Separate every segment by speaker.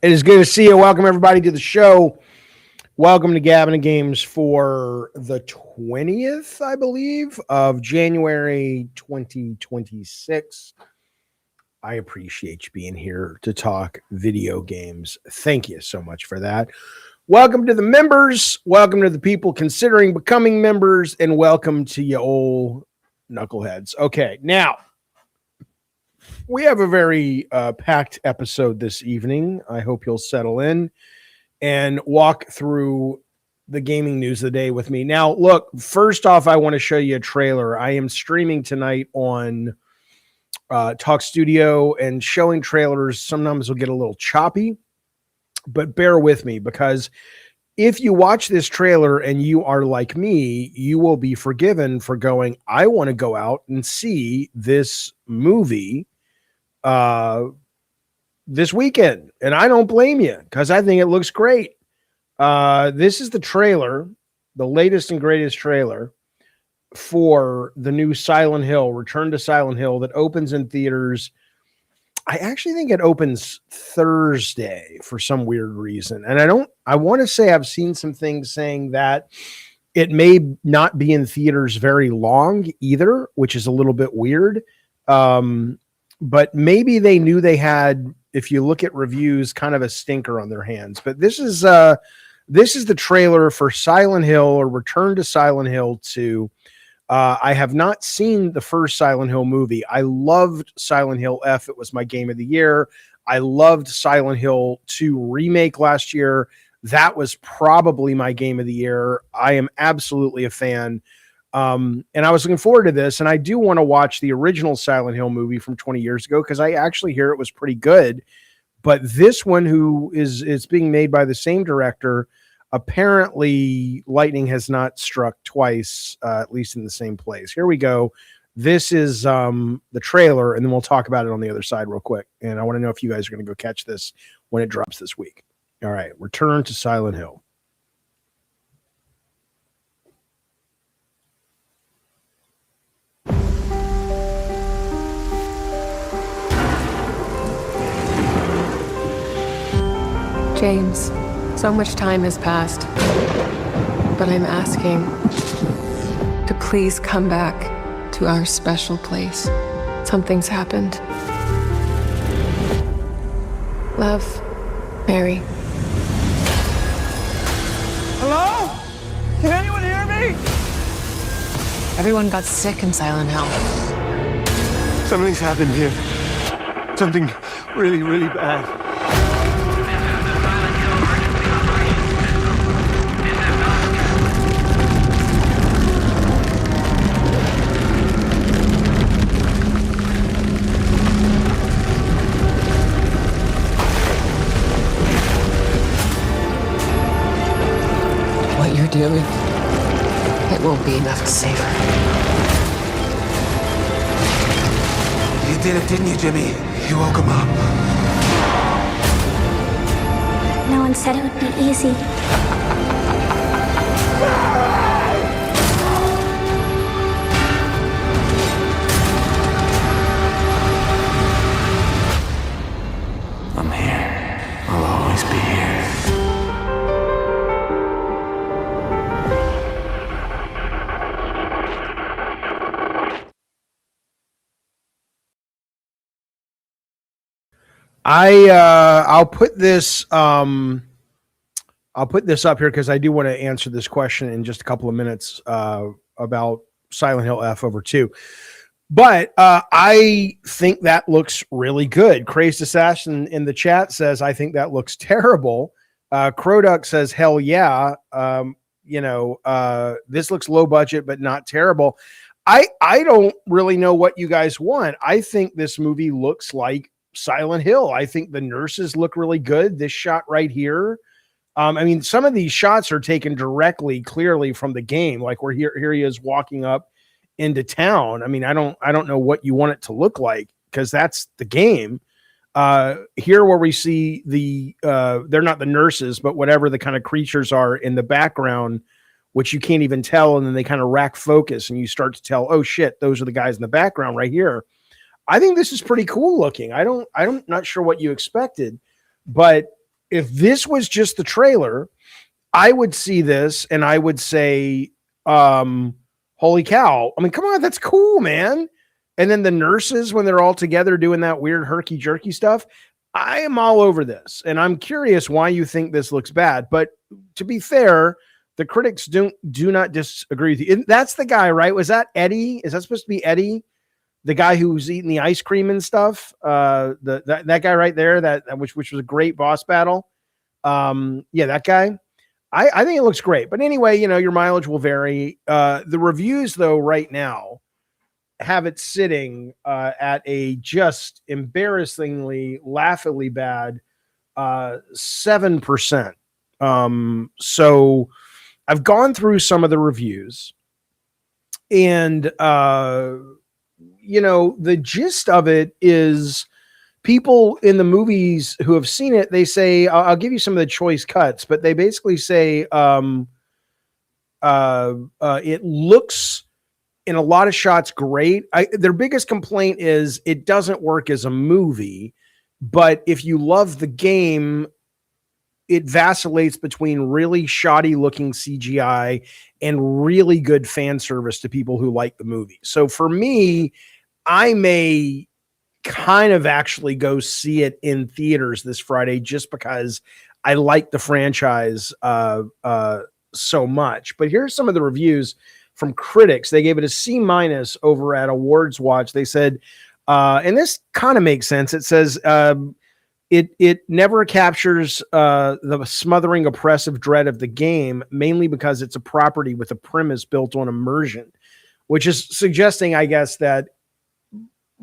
Speaker 1: It is good to see you. Welcome, everybody, to the show. Welcome to Gavin and Games for the 20th, I believe, of January 2026. I appreciate you being here to talk video games. Thank you so much for that. Welcome to the members. Welcome to the people considering becoming members. And welcome to you old knuckleheads. Okay, now, we have a very packed episode this evening. I hope you'll settle in and walk through the gaming news of the day with me. Now, look, first off, I want to show you a trailer. I am streaming tonight on Talk Studio, and showing trailers sometimes will get a little choppy, but bear with me, because if you watch this trailer and you are like me, you will be forgiven for going, I want to go out and see this movie this weekend, and I don't blame you, because I think it looks great. This is the trailer, the latest and greatest trailer for the new Silent Hill, Return to Silent Hill, that opens in theaters. I actually think it opens Thursday for some weird reason, and I want to say I've seen some things saying that it may not be in theaters very long either, which is a little bit weird. But maybe they knew they had, if you look at reviews, kind of a stinker on their hands. But this is the trailer for Silent Hill, or Return to Silent Hill 2. I have not seen the first Silent Hill movie. I loved Silent Hill F. It was my game of the year. I loved Silent Hill 2 remake last year. That was probably my game of the year. I am absolutely a fan. And I was looking forward to this, and I do want to watch the original Silent Hill movie from 20 years ago, because I actually hear it was pretty good. But this one, it's being made by the same director, apparently lightning has not struck twice, at least in the same place. Here we go. This is the trailer, and then we'll talk about it on the other side real quick. And I want to know if you guys are going to go catch this when it drops this week. All right, Return to Silent Hill.
Speaker 2: James, so much time has passed, but I'm asking to please come back to our special place. Something's happened. Love, Mary.
Speaker 3: Hello? Can anyone hear me?
Speaker 4: Everyone got sick in Silent Hill.
Speaker 3: Something's happened here. Something really, really bad.
Speaker 4: What you're doing, it won't be enough to save her.
Speaker 3: You did it, didn't you, Jimmy? You woke him up.
Speaker 5: No one said it would be easy.
Speaker 3: I'm here. I'll always be here.
Speaker 1: I'll put this up here because I do want to answer this question in just a couple of minutes about Silent Hill F over 2. But I think that looks really good. Crazed Assassin in the chat says, I think that looks terrible. Croduck says, hell yeah. This looks low budget, but not terrible. I don't really know what you guys want. I think this movie looks like Silent Hill. I think the nurses look really good. This shot right here. I mean, some of these shots are taken directly, clearly from the game. Like where here he is walking up into town. I mean, I don't know what you want it to look like, because that's the game. Here where we see they're not the nurses, but whatever the kind of creatures are in the background, which you can't even tell. And then they kind of rack focus and you start to tell, oh shit, those are the guys in the background right here. I think this is pretty cool looking. I'm not sure what you expected, but if this was just the trailer, I would see this and I would say, holy cow. I mean, come on, that's cool, man. And then the nurses, when they're all together doing that weird herky jerky stuff, I am all over this. And I'm curious why you think this looks bad. But to be fair, the critics do not disagree with you. That's the guy, right? Was that Eddie? Is that supposed to be Eddie? The guy who's eating the ice cream and stuff? That guy right there, which was a great boss battle. Yeah, that guy. I think it looks great. But anyway, your mileage will vary. The reviews, though, right now have it sitting at a just embarrassingly, laughably bad 7%. So I've gone through some of the reviews, and the gist of it is people in the movies who have seen it, they say, I'll give you some of the choice cuts, but they basically say it looks in a lot of shots great. Their biggest complaint is it doesn't work as a movie, but if you love the game, it vacillates between really shoddy looking CGI and really good fan service to people who like the movie. So for me, I may kind of actually go see it in theaters this Friday just because I like the franchise so much. But here's some of the reviews from critics. They gave it a C- over at Awards Watch. They said, and this kind of makes sense. It says, it never captures the smothering, oppressive dread of the game, mainly because it's a property with a premise built on immersion, which is suggesting, I guess, that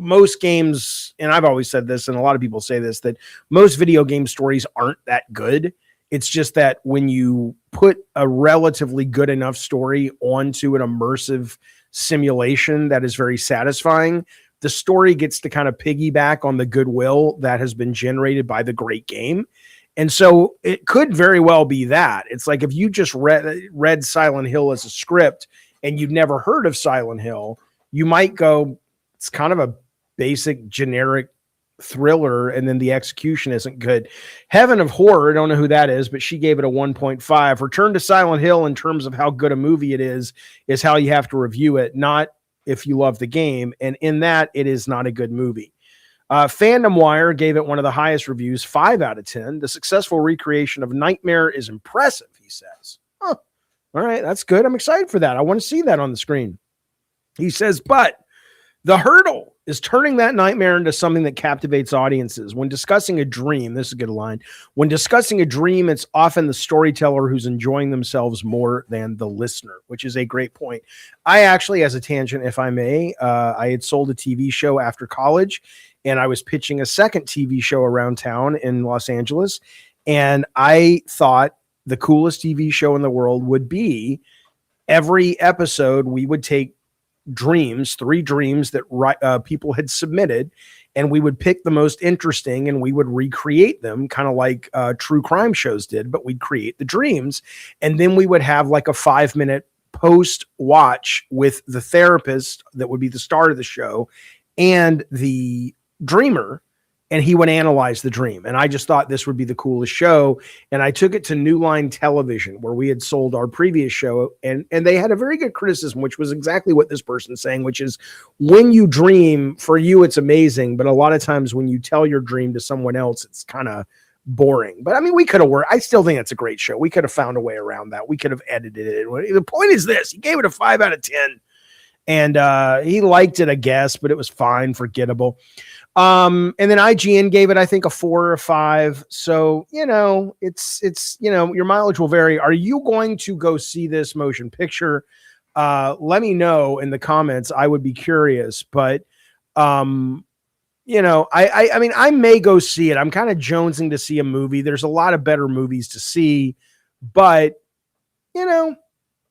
Speaker 1: most games, and I've always said this, and a lot of people say this, that most video game stories aren't that good. It's just that when you put a relatively good enough story onto an immersive simulation that is very satisfying, the story gets to kind of piggyback on the goodwill that has been generated by the great game. And so it could very well be that. It's like if you just read Silent Hill as a script and you'd never heard of Silent Hill, you might go, it's kind of a basic generic thriller, and then the execution isn't good. Heaven of Horror, I don't know who that is, but she gave it a 1.5. Return to Silent Hill in terms of how good a movie it is how you have to review it, not if you love the game. And in that, it is not a good movie. Fandom Wire gave it one of the highest reviews, 5 out of 10. The successful recreation of Nightmare is impressive, he says. Huh. All right, that's good. I'm excited for that. I want to see that on the screen. He says, but the hurdle is turning that nightmare into something that captivates audiences. When discussing a dream, this is a good line. When discussing a dream, it's often the storyteller who's enjoying themselves more than the listener, which is a great point. I actually, as a tangent, if I may, I had sold a TV show after college, and I was pitching a second TV show around town in Los Angeles. And I thought the coolest TV show in the world would be every episode we would take dreams, 3 dreams that people had submitted, and we would pick the most interesting and we would recreate them, kind of like true crime shows did, but we'd create the dreams. And then we would have like a 5-minute post watch with the therapist that would be the star of the show and the dreamer, and he would analyze the dream. And I just thought this would be the coolest show. And I took it to New Line Television, where we had sold our previous show. And they had a very good criticism, which was exactly what this person's saying, which is when you dream, for you, it's amazing. But a lot of times when you tell your dream to someone else, it's kind of boring. But I mean, we could have worked. I still think it's a great show. We could have found a way around that. We could have edited it. The point is this, he gave it a 5 out of 10. And he liked it, I guess, but it was fine, forgettable. And then IGN gave it, I think, a 4 or 5. So, it's your mileage will vary. Are you going to go see this motion picture? Let me know in the comments. I would be curious, but, I mean, I may go see it. I'm kind of jonesing to see a movie. There's a lot of better movies to see, but,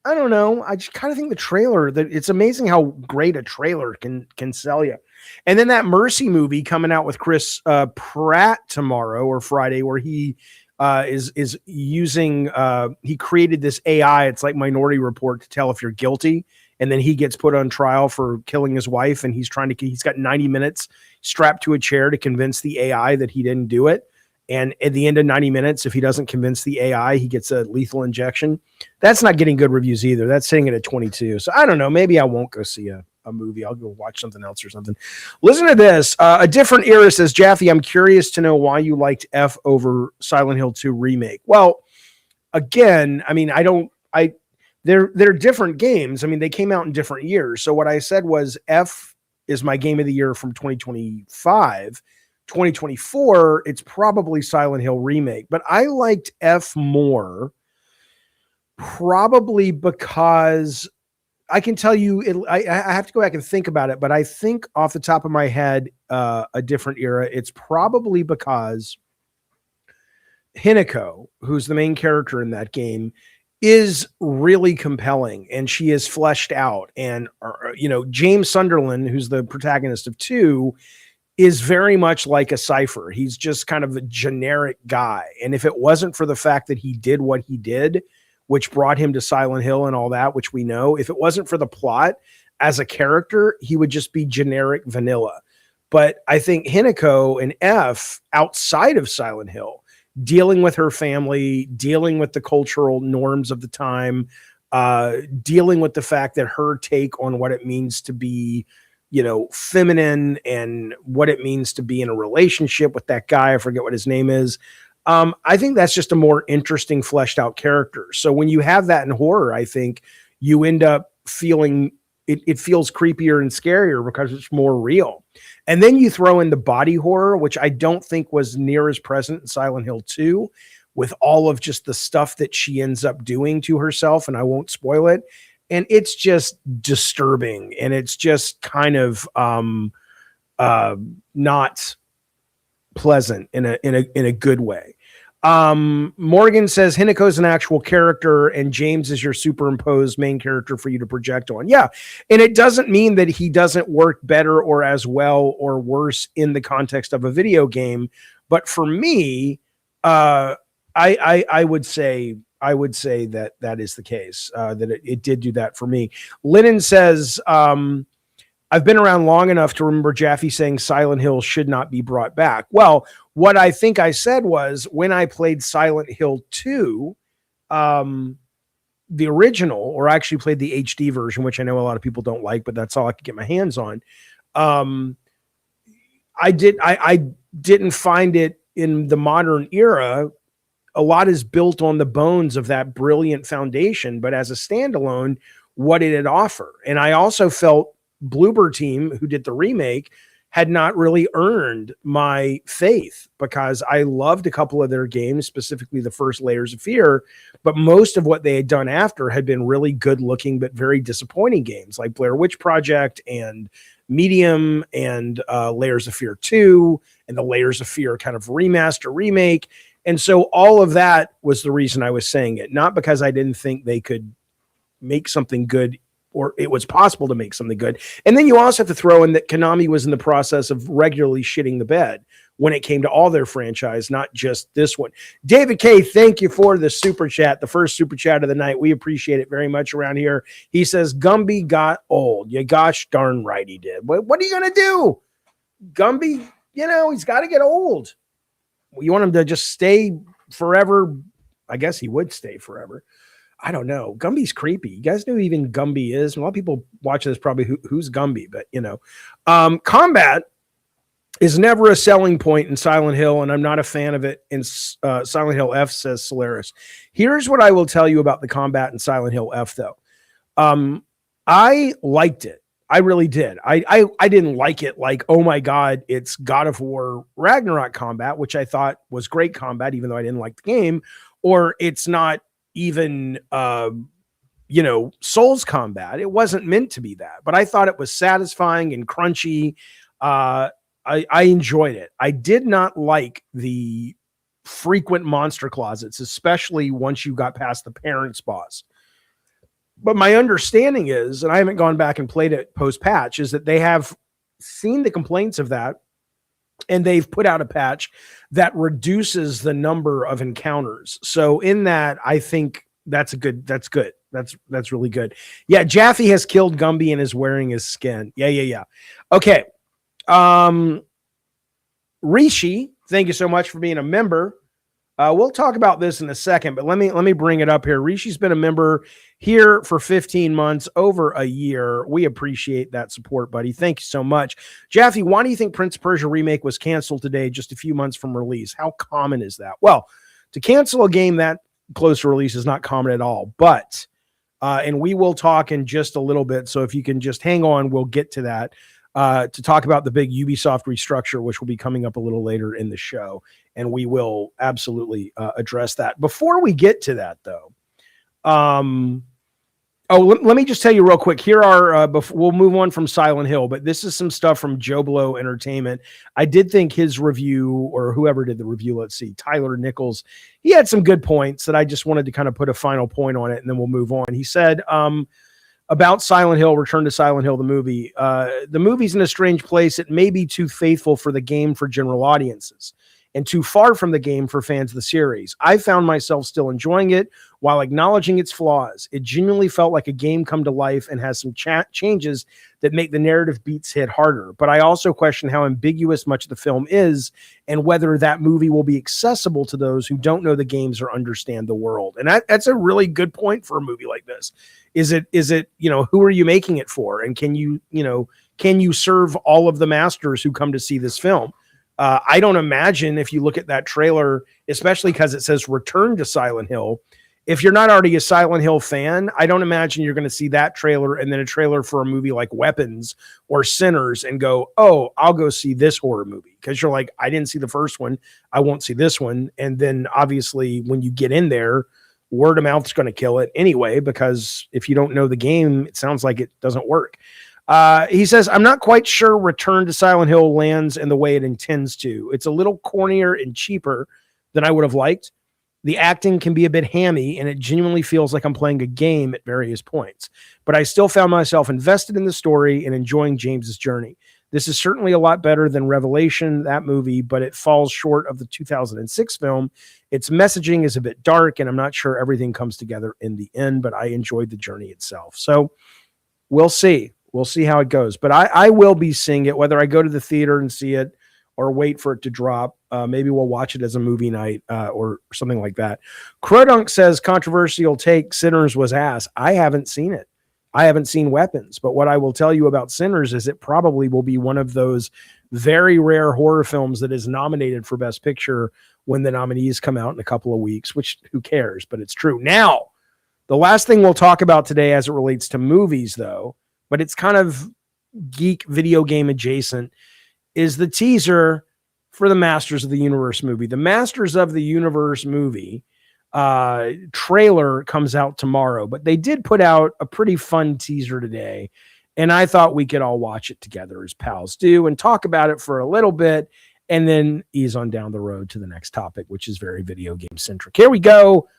Speaker 1: I don't know. I just kind of think the trailer, that it's amazing how great a trailer can sell you. And then that Mercy movie coming out with Chris Pratt tomorrow or Friday, where he is using, he created this AI. It's like Minority Report to tell if you're guilty. And then he gets put on trial for killing his wife. And he's got 90 minutes strapped to a chair to convince the AI that he didn't do it. And at the end of 90 minutes, if he doesn't convince the AI, he gets a lethal injection. That's not getting good reviews either. That's sitting at 22. So I don't know. Maybe I won't go see a movie. I'll go watch something else or something. Listen to this. A different era says, Jaffe, I'm curious to know why you liked F over Silent Hill 2 remake. Well, again, I mean, they're different games. I mean, they came out in different years. So what I said was F is my game of the year from 2025. 2024, it's probably Silent Hill remake, but I liked F more probably because I can tell you, I have to go back and think about it, but I think off the top of my head, a different era. It's probably because Hinako, who's the main character in that game, is really compelling and she is fleshed out. And, James Sunderland, who's the protagonist of 2, is very much like a Cypher. He's just kind of a generic guy. And if it wasn't for the fact that he did what he did, which brought him to Silent Hill and all that, which we know, if it wasn't for the plot as a character, he would just be generic vanilla. But I think Hinako and F, outside of Silent Hill, dealing with her family, dealing with the cultural norms of the time, dealing with the fact that her take on what it means to be, feminine and what it means to be in a relationship with that guy. I forget what his name is. I think that's just a more interesting, fleshed out character. So when you have that in horror, I think you end up feeling it feels creepier and scarier because it's more real. And then you throw in the body horror, which I don't think was near as present in Silent Hill 2, with all of just the stuff that she ends up doing to herself. And I won't spoil it. And it's just disturbing. And it's just kind of not pleasant in a good way. Morgan says Hinako's an actual character and James is your superimposed main character for you to project on. Yeah. And it doesn't mean that he doesn't work better or as well or worse in the context of a video game. But for me, I would say that is the case, that it did do that for me. Lennon says, I've been around long enough to remember Jaffe saying Silent Hill should not be brought back. Well, what I think I said was when I played Silent Hill 2, the original, or I actually played the HD version, which I know a lot of people don't like, but that's all I could get my hands on. I didn't find it in the modern era. A lot is built on the bones of that brilliant foundation, but as a standalone, what did it offer? And I also felt Bloober Team, who did the remake, had not really earned my faith because I loved a couple of their games, specifically the first Layers of Fear, but most of what they had done after had been really good looking, but very disappointing games like Blair Witch Project and Medium and Layers of Fear 2 and the Layers of Fear kind of remaster remake. And so all of that was the reason I was saying it, not because I didn't think they could make something good or it was possible to make something good. And then you also have to throw in that Konami was in the process of regularly shitting the bed when it came to all their franchise, not just this one. David K., thank you for the super chat, the first super chat of the night. We appreciate it very much around here. He says, Gumby got old. Yeah, gosh darn right he did. What are you going to do? Gumby, he's got to get old. You want him to just stay forever? I guess he would stay forever. I don't know. Gumby's creepy. You guys know who even Gumby is? A lot of people watching this probably who's Gumby, but combat is never a selling point in Silent Hill, and I'm not a fan of it in Silent Hill F, says Solaris. Here's what I will tell you about the combat in Silent Hill F, though. I liked it. I really did. I didn't like it like, oh my God, it's God of War Ragnarok combat, which I thought was great combat, even though I didn't like the game, or it's not even Souls combat. It wasn't meant to be that, but I thought it was satisfying and crunchy. I enjoyed it. I did not like the frequent monster closets, especially once you got past the parents boss. But my understanding is, and I haven't gone back and played it post patch, is that they have seen the complaints of that and they've put out a patch that reduces the number of encounters. So in that, I think that's good. That's really good. Yeah. Jaffe has killed Gumby and is wearing his skin. Yeah. Okay. Rishi Thank you so much for being a member. We'll talk about this in a second, but let me bring it up here. Rishi's been a member here for 15 months, over a year. We appreciate that support, buddy. Thank you so much. Jaffe, why do you think Prince of Persia Remake was canceled today, just a few months from release? How common is that? Well, to cancel a game that close to release is not common at all, but, and we will talk in just a little bit. So if you can just hang on, we'll get to that. To talk about the big Ubisoft restructure, which will be coming up a little later in the show. And we will absolutely address that. Before we get to that, though, let me just tell you real quick. Here are, we'll move on from Silent Hill, but this is some stuff from Joe Blow Entertainment. I did think his review, or whoever did the review, let's see, Tyler Nichols, he had some good points that I just wanted to kind of put a final point on it, and then we'll move on. He said, about Silent Hill, Return to Silent Hill, the movie's in a strange place. It may be too faithful for the game for general audiences and too far from the game for fans of the series. I found myself still enjoying it while acknowledging its flaws. It genuinely felt like a game come to life and has some changes that make the narrative beats hit harder. But I also question how ambiguous much of the film is and whether that movie will be accessible to those who don't know the games or understand the world. And that's a really good point for a movie like this. Is it, who are you making it for? And can you serve all of the masters who come to see this film? I don't imagine, if you look at that trailer, especially because it says Return to Silent Hill, if you're not already a Silent Hill fan, I don't imagine you're going to see that trailer and then a trailer for a movie like Weapons or Sinners and go, oh, I'll go see this horror movie. Because you're like, I didn't see the first one, I won't see this one. And then obviously when you get in there, word of mouth is going to kill it anyway, because if you don't know the game, it sounds like it doesn't work. He says, I'm not quite sure Return to Silent Hill lands in the way it intends to. It's a little cornier and cheaper than I would have liked. The acting can be a bit hammy, and it genuinely feels like I'm playing a game at various points. But I still found myself invested in the story and enjoying James's journey. This is certainly a lot better than Revelation, that movie, but it falls short of the 2006 film. Its messaging is a bit dark, and I'm not sure everything comes together in the end, but I enjoyed the journey itself. So we'll see. We'll see how it goes. But I will be seeing it, whether I go to the theater and see it or wait for it to drop. Maybe we'll watch it as a movie night or something like that. Crodunk says, controversial take, Sinners was ass. I haven't seen it. I haven't seen Weapons. But what I will tell you about Sinners is it probably will be one of those very rare horror films that is nominated for Best Picture when the nominees come out in a couple of weeks, which who cares, but it's true. Now, the last thing we'll talk about today as it relates to movies, though, but it's kind of geek video game adjacent, is the teaser for the Masters of the Universe movie. The Masters of the Universe movie trailer comes out tomorrow, but they did put out a pretty fun teaser today, and I thought we could all watch it together as pals do and talk about it for a little bit and then ease on down the road to the next topic, which is very video game centric. Here we go.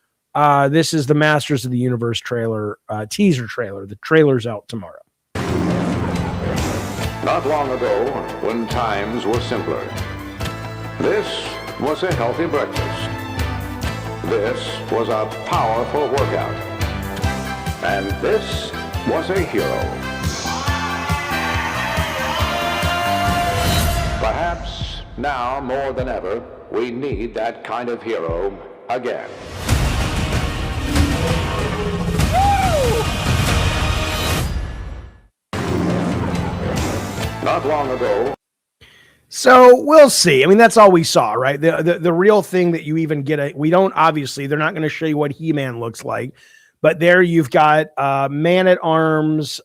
Speaker 1: This is the Masters of the Universe trailer, teaser trailer. The trailer's out tomorrow.
Speaker 6: Not long ago, when times were simpler, this was a healthy breakfast. This was a powerful workout. And this was a hero. Perhaps now more than ever, we need that kind of hero again. Not long ago.
Speaker 1: So we'll see. I mean, that's all we saw, right? The real thing that you even get, we don't, obviously, they're not going to show you what He-Man looks like, but there you've got Man at Arms.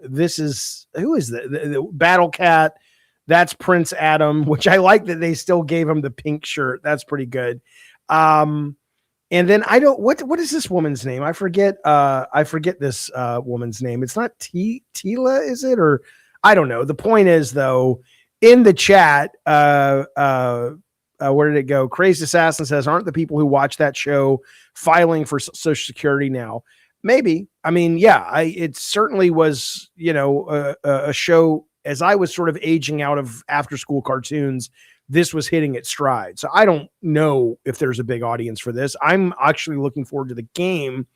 Speaker 1: This is, who is the Battle Cat? That's Prince Adam, which I like that they still gave him the pink shirt. That's pretty good. And then I don't, what is this woman's name? I forget this woman's name. It's not Tila, is it? Or I don't know. The point is, though, in the chat, where did it go? Crazed Assassin says, aren't the people who watch that show filing for Social Security now? Maybe. I mean, yeah, it certainly was, a show as I was sort of aging out of after school cartoons. This was hitting its stride. So I don't know if there's a big audience for this. I'm actually looking forward to the game,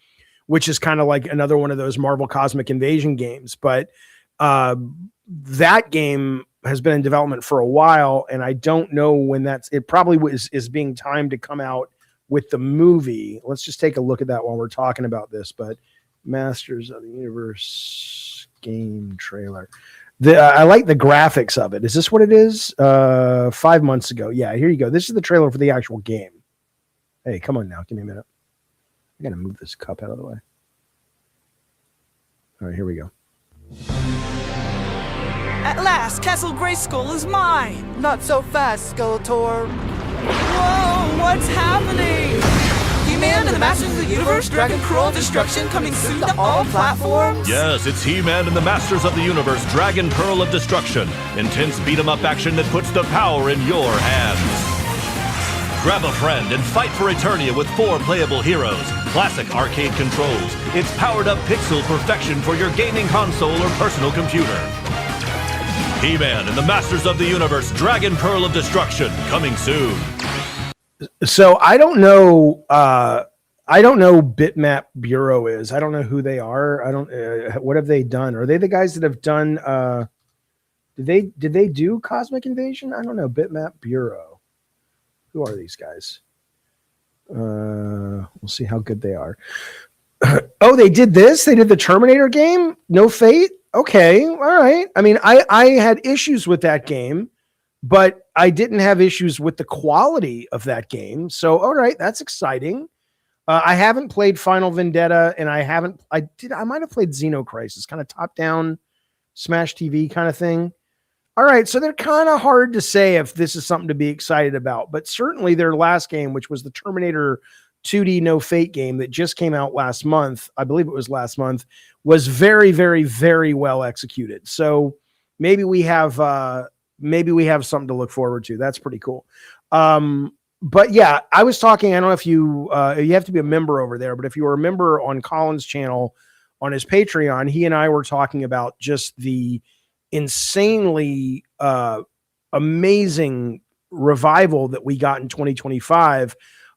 Speaker 1: which is kind of like another one of those Marvel Cosmic Invasion games. But that game has been in development for a while, and I don't know when it probably is being timed to come out with the movie. Let's just take a look at that while we're talking about this. But Masters of the Universe game trailer. I like the graphics of it. Is this what it is? 5 months ago. Yeah, here you go. This is the trailer for the actual game. Hey, come on now. Give me a minute. I got to move this cup out of the way. All right, here we go.
Speaker 7: At last, Castle Grayskull is mine!
Speaker 8: Not so fast, Skeletor.
Speaker 7: Whoa, what's happening? He-Man and the Masters of the Universe, Dragon Pearl of Destruction coming soon to all platforms?
Speaker 9: Yes, it's He-Man and the Masters of the Universe, Dragon Pearl of Destruction. Intense beat-em-up action that puts the power in your hands. Grab a friend and fight for Eternia with 4 playable heroes, classic arcade controls. It's powered-up pixel perfection for your gaming console or personal computer. He-Man and the Masters of the Universe, Dragon Pearl of Destruction, coming soon.
Speaker 1: So I don't know Bitmap Bureau is. I don't know who they are. I don't. What have they done? Are they the guys that have done? Did they do Cosmic Invasion? I don't know. Bitmap Bureau. Who are these guys? We'll see how good they are. Oh, they did this. They did the Terminator game. No Fate. Okay, all right. I mean, I had issues with that game, but I didn't have issues with the quality of that game. So, all right, that's exciting. I haven't played Final Vendetta, and I might have played Xenocrisis, kind of top-down Smash TV kind of thing. All right, so they're kind of hard to say if this is something to be excited about, but certainly their last game, which was the Terminator 2D No Fate game that just came out last month, I believe it was last month, was very, very, very well executed. So maybe we have something to look forward to. That's pretty cool. But yeah, I was talking, I don't know if you have to be a member over there, but if you were a member on Colin's channel on his Patreon, he and I were talking about just the insanely amazing revival that we got in 2025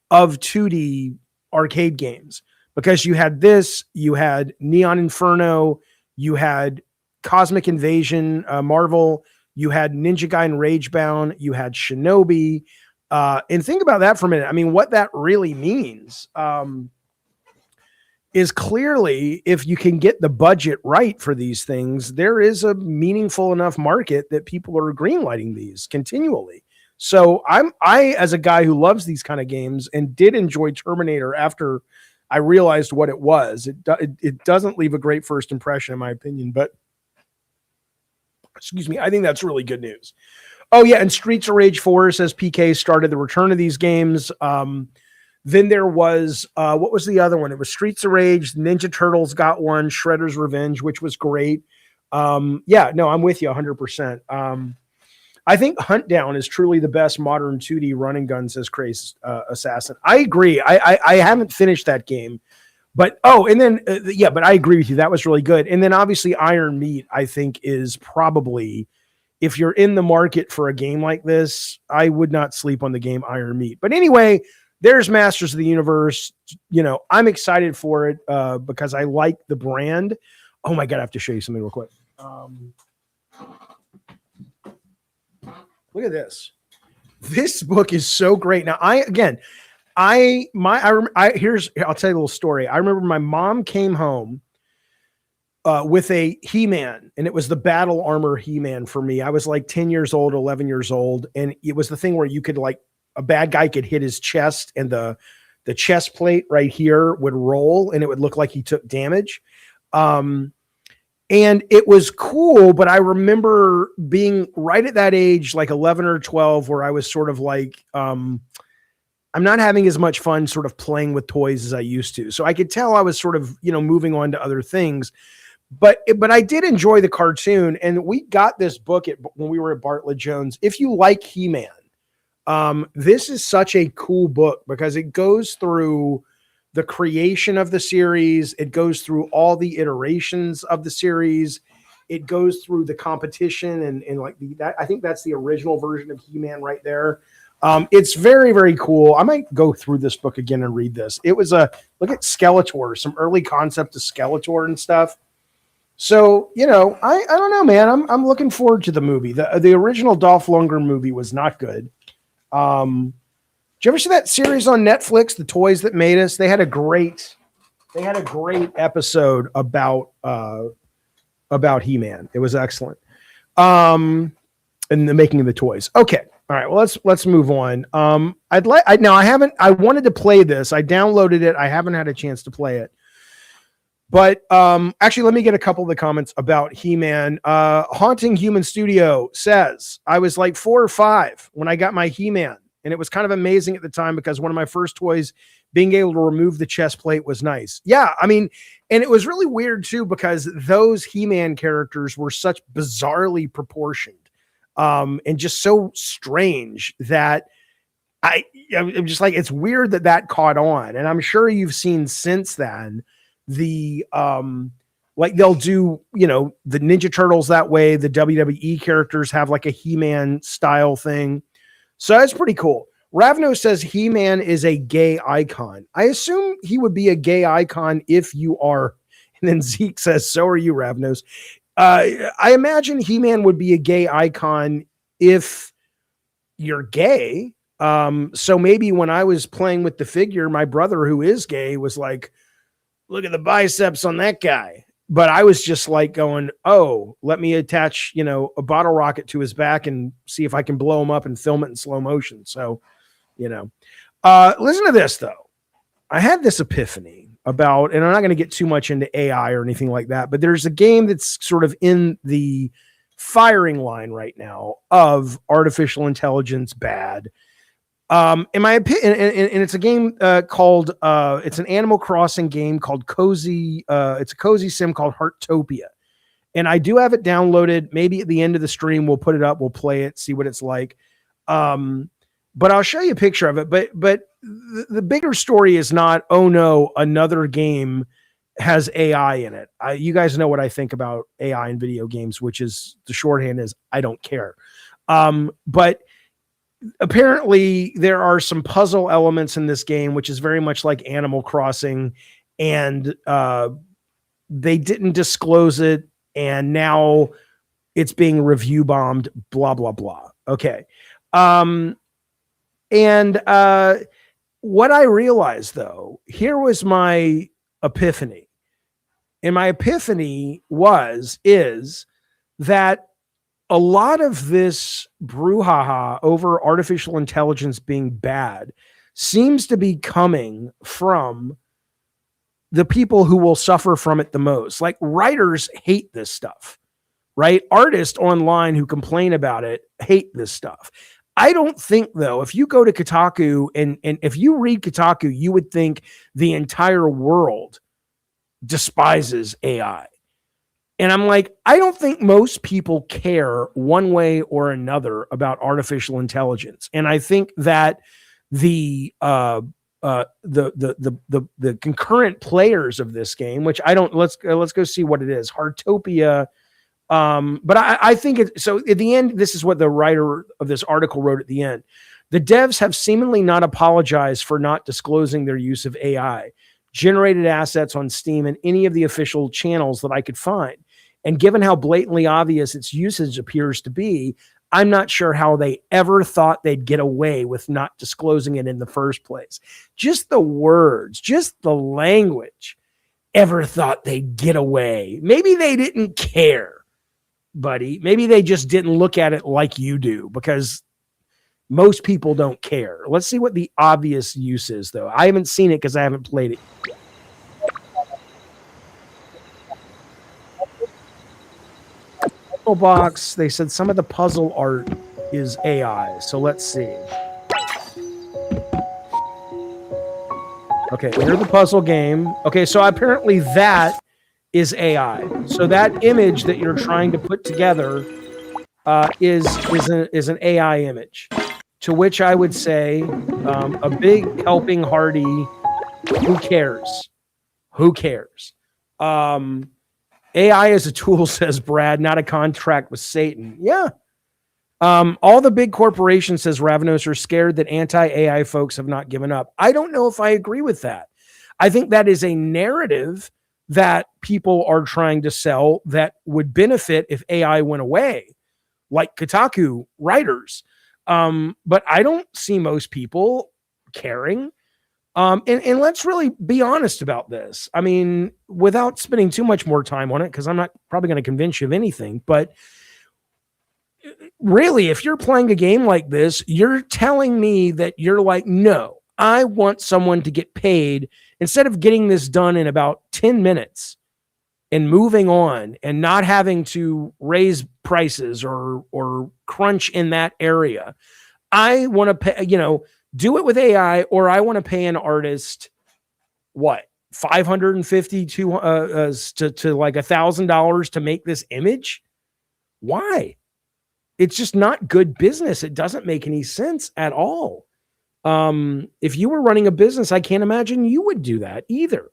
Speaker 1: of 2D arcade games, because you had this, you had Neon Inferno, you had Cosmic Invasion, Marvel, you had Ninja Gaiden Ragebound, you had Shinobi, and think about that for a minute. I mean, what that really means is clearly, if you can get the budget right for these things, there is a meaningful enough market that people are greenlighting these continually. So I, as a guy who loves these kind of games and did enjoy Terminator after I realized what it was, it doesn't leave a great first impression, in my opinion, but excuse me, I think that's really good news. Oh yeah, and Streets of Rage 4, says PK, started the return of these games. Then there was, what was the other one? It was Streets of Rage, Ninja Turtles got one, Shredder's Revenge, which was great. Yeah, no, I'm with you 100%. I think Hunt Down is truly the best modern 2D run and gun, says Crazy Assassin. I agree. I haven't finished that game, but but I agree with you. That was really good. And then obviously Iron Meat, I think, is probably, if you're in the market for a game like this, I would not sleep on the game Iron Meat. But anyway, there's Masters of the Universe. You know, I'm excited for it because I like the brand. Oh my God, I have to show you something real quick. Look at this. This book is so great. Now, I'll tell you a little story. I remember my mom came home with a He-Man, and it was the Battle Armor He-Man for me. I was like 10 years old, 11 years old, and it was the thing where you could, like, a bad guy could hit his chest, and the chest plate right here would roll, and it would look like he took damage. And it was cool, but I remember being right at that age, like 11 or 12, where I was sort of like, I'm not having as much fun sort of playing with toys as I used to. So I could tell I was sort of, moving on to other things. But I did enjoy the cartoon, and we got this book when we were at Bartlett Jones. If you like He-Man, this is such a cool book because it goes through the creation of the series. It goes through all the iterations of the series. It goes through the competition and like that. I think that's the original version of He-Man right there. It's very, very cool. I might go through this book again and read this. It was look at Skeletor, some early concept of Skeletor and stuff. So, you know, I don't know, man. I'm looking forward to the movie. The original Dolph Lundgren movie was not good. Did you ever see that series on Netflix, The Toys That Made Us? They had a great episode about He-Man. It was excellent. And the making of the toys. Okay. All right. Well, let's move on. I wanted to play this. I downloaded it. I haven't had a chance to play it. But actually, let me get a couple of the comments about He-Man. Haunting Human Studio says, I was like 4 or 5 when I got my He-Man. And it was kind of amazing at the time because one of my first toys, being able to remove the chest plate, was nice. Yeah, I mean, and it was really weird too because those He-Man characters were such bizarrely proportioned and just so strange that I'm just like, it's weird that caught on. And I'm sure you've seen since then the like they'll do, you know, the Ninja Turtles that way. The WWE characters have like a He-Man style thing. So that's pretty cool. Ravno says He-Man is a gay icon. I assume he would be a gay icon if you are. And then Zeke says, so are you, Ravnos. I imagine He-Man would be a gay icon if you're gay. So maybe when I was playing with the figure, my brother, who is gay, was like, look at the biceps on that guy. But I was just like going, oh, let me attach, you know, a bottle rocket to his back and see if I can blow him up and film it in slow motion. So, you know, listen to this, though. I had this epiphany about, and I'm not going to get too much into AI or anything like that, but there's a game that's sort of in the firing line right now of artificial intelligence bad. In my opinion, and it's a game called it's an Animal Crossing game called Cozy. It's a cozy sim called HYTALE, and I do have it downloaded. Maybe at the end of the stream we'll put it up, we'll play it, see what it's like. But I'll show you a picture of it. But the bigger story is not, oh no, another game has AI in it. You guys know what I think about AI in video games, which is the shorthand is I don't care. But apparently there are some puzzle elements in this game, which is very much like Animal Crossing, and they didn't disclose it, and now it's being review bombed, blah, blah, blah. Okay. And what I realized, though, here was my epiphany. And my epiphany is that a lot of this brouhaha over artificial intelligence being bad seems to be coming from the people who will suffer from it the most. Like, writers hate this stuff, right? Artists online who complain about it hate this stuff. I don't think, though, if you go to Kotaku and if you read Kotaku, you would think the entire world despises AI. And I'm like, I don't think most people care one way or another about artificial intelligence. And I think that the concurrent players of this game, which I don't, let's go see what it is. HYTALE. But I think it, so at the end, this is what the writer of this article wrote at the end. The devs have seemingly not apologized for not disclosing their use of AI generated assets on Steam and any of the official channels that I could find. And given how blatantly obvious its usage appears to be, I'm not sure how they ever thought they'd get away with not disclosing it in the first place. Just the words, just the language, ever thought they'd get away. Maybe they didn't care, buddy. Maybe they just didn't look at it like you do, because most people don't care. Let's see what the obvious use is, though. I haven't seen it because I haven't played it. Box, they said some of the puzzle art is AI, so let's see. Okay, here's the puzzle game. Okay, so apparently that is AI. So that image that you're trying to put together is an AI image. To which I would say a big helping hearty, who cares? Who cares? AI is a tool, says Brad, not a contract with Satan. Yeah. All the big corporations, says Ravenos, are scared that anti-AI folks have not given up. I don't know if I agree with that. I think that is a narrative that people are trying to sell that would benefit if AI went away, like Kotaku writers. But I don't see most people caring. And let's really be honest about this. I mean, without spending too much more time on it, because I'm not probably going to convince you of anything, but really, if you're playing a game like this, you're telling me that you're like, no, I want someone to get paid instead of getting this done in about 10 minutes and moving on and not having to raise prices or crunch in that area. I want to pay, do it with AI, or I want to pay an artist what, $550 to like $1,000 to make this image. Why? It's just not good business. It doesn't make any sense at all. If you were running a business, I can't imagine you would do that either.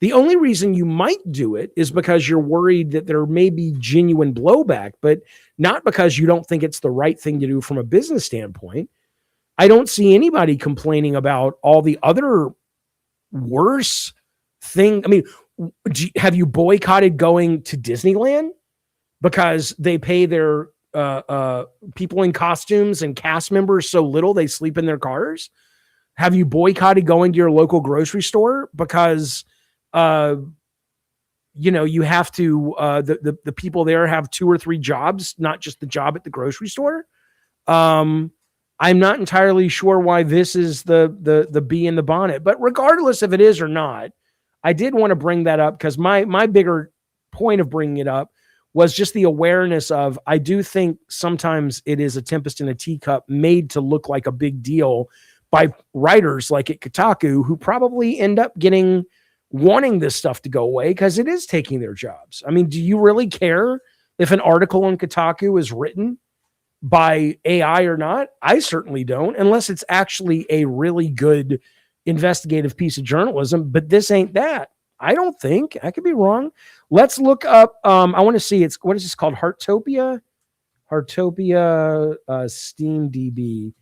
Speaker 1: The only reason you might do it is because you're worried that there may be genuine blowback, but not because you don't think it's the right thing to do from a business standpoint. I don't see anybody complaining about all the other worse thing. I mean, have you boycotted going to Disneyland because they pay their people in costumes and cast members so little they sleep in their cars? Have you boycotted going to your local grocery store because you have to the people there have 2 or 3 jobs, not just the job at the grocery store? I'm not entirely sure why this is the bee in the bonnet, but regardless if it is or not, I did want to bring that up because my bigger point of bringing it up was just the awareness of, I do think sometimes it is a tempest in a teacup made to look like a big deal by writers like at Kotaku, who probably end up wanting this stuff to go away because it is taking their jobs. I mean, do you really care if an article on Kotaku is written by AI or not? I certainly don't, unless it's actually a really good investigative piece of journalism, but this ain't that. I don't think. I could be wrong. Let's look up. I want to see. What is this called? Heartopia Steam DB.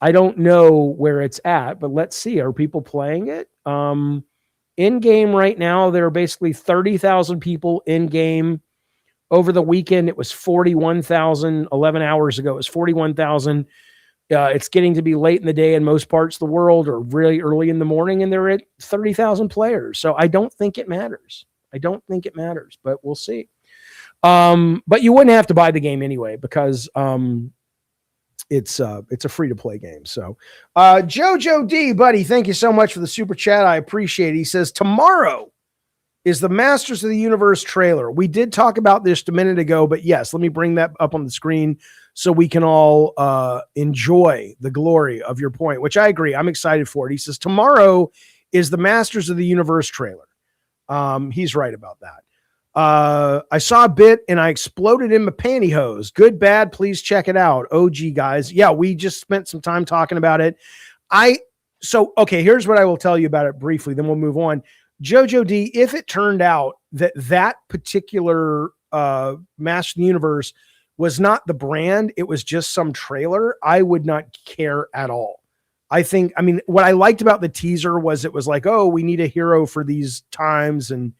Speaker 1: I don't know where it's at, but let's see. Are people playing it? In game right now, there are basically 30,000 people in game. Over the weekend, it was 41,000. 11 hours ago, it was 41,000. It's getting to be late in the day in most parts of the world, or really early in the morning, and they're at 30,000 players. So I don't think it matters. But we'll see. But you wouldn't have to buy the game anyway because it's a free to play game. So Jojo D, buddy, thank you so much for the super chat. I appreciate it. He says tomorrow is the Masters of the Universe trailer. We did talk about this a minute ago, but yes, let me bring that up on the screen so we can all enjoy the glory of your point, which I agree. I'm excited for it. He says tomorrow is the Masters of the Universe trailer. He's right about that. I saw a bit and I exploded in my pantyhose. Good, bad, please check it out. OG guys. Yeah, we just spent some time talking about it. Okay, here's what I will tell you about it briefly, then we'll move on. Jojo D, if it turned out that particular Master of the Universe was not the brand, it was just some trailer, I would not care at all. I mean, what I liked about the teaser was it was like, oh, we need a hero for these times and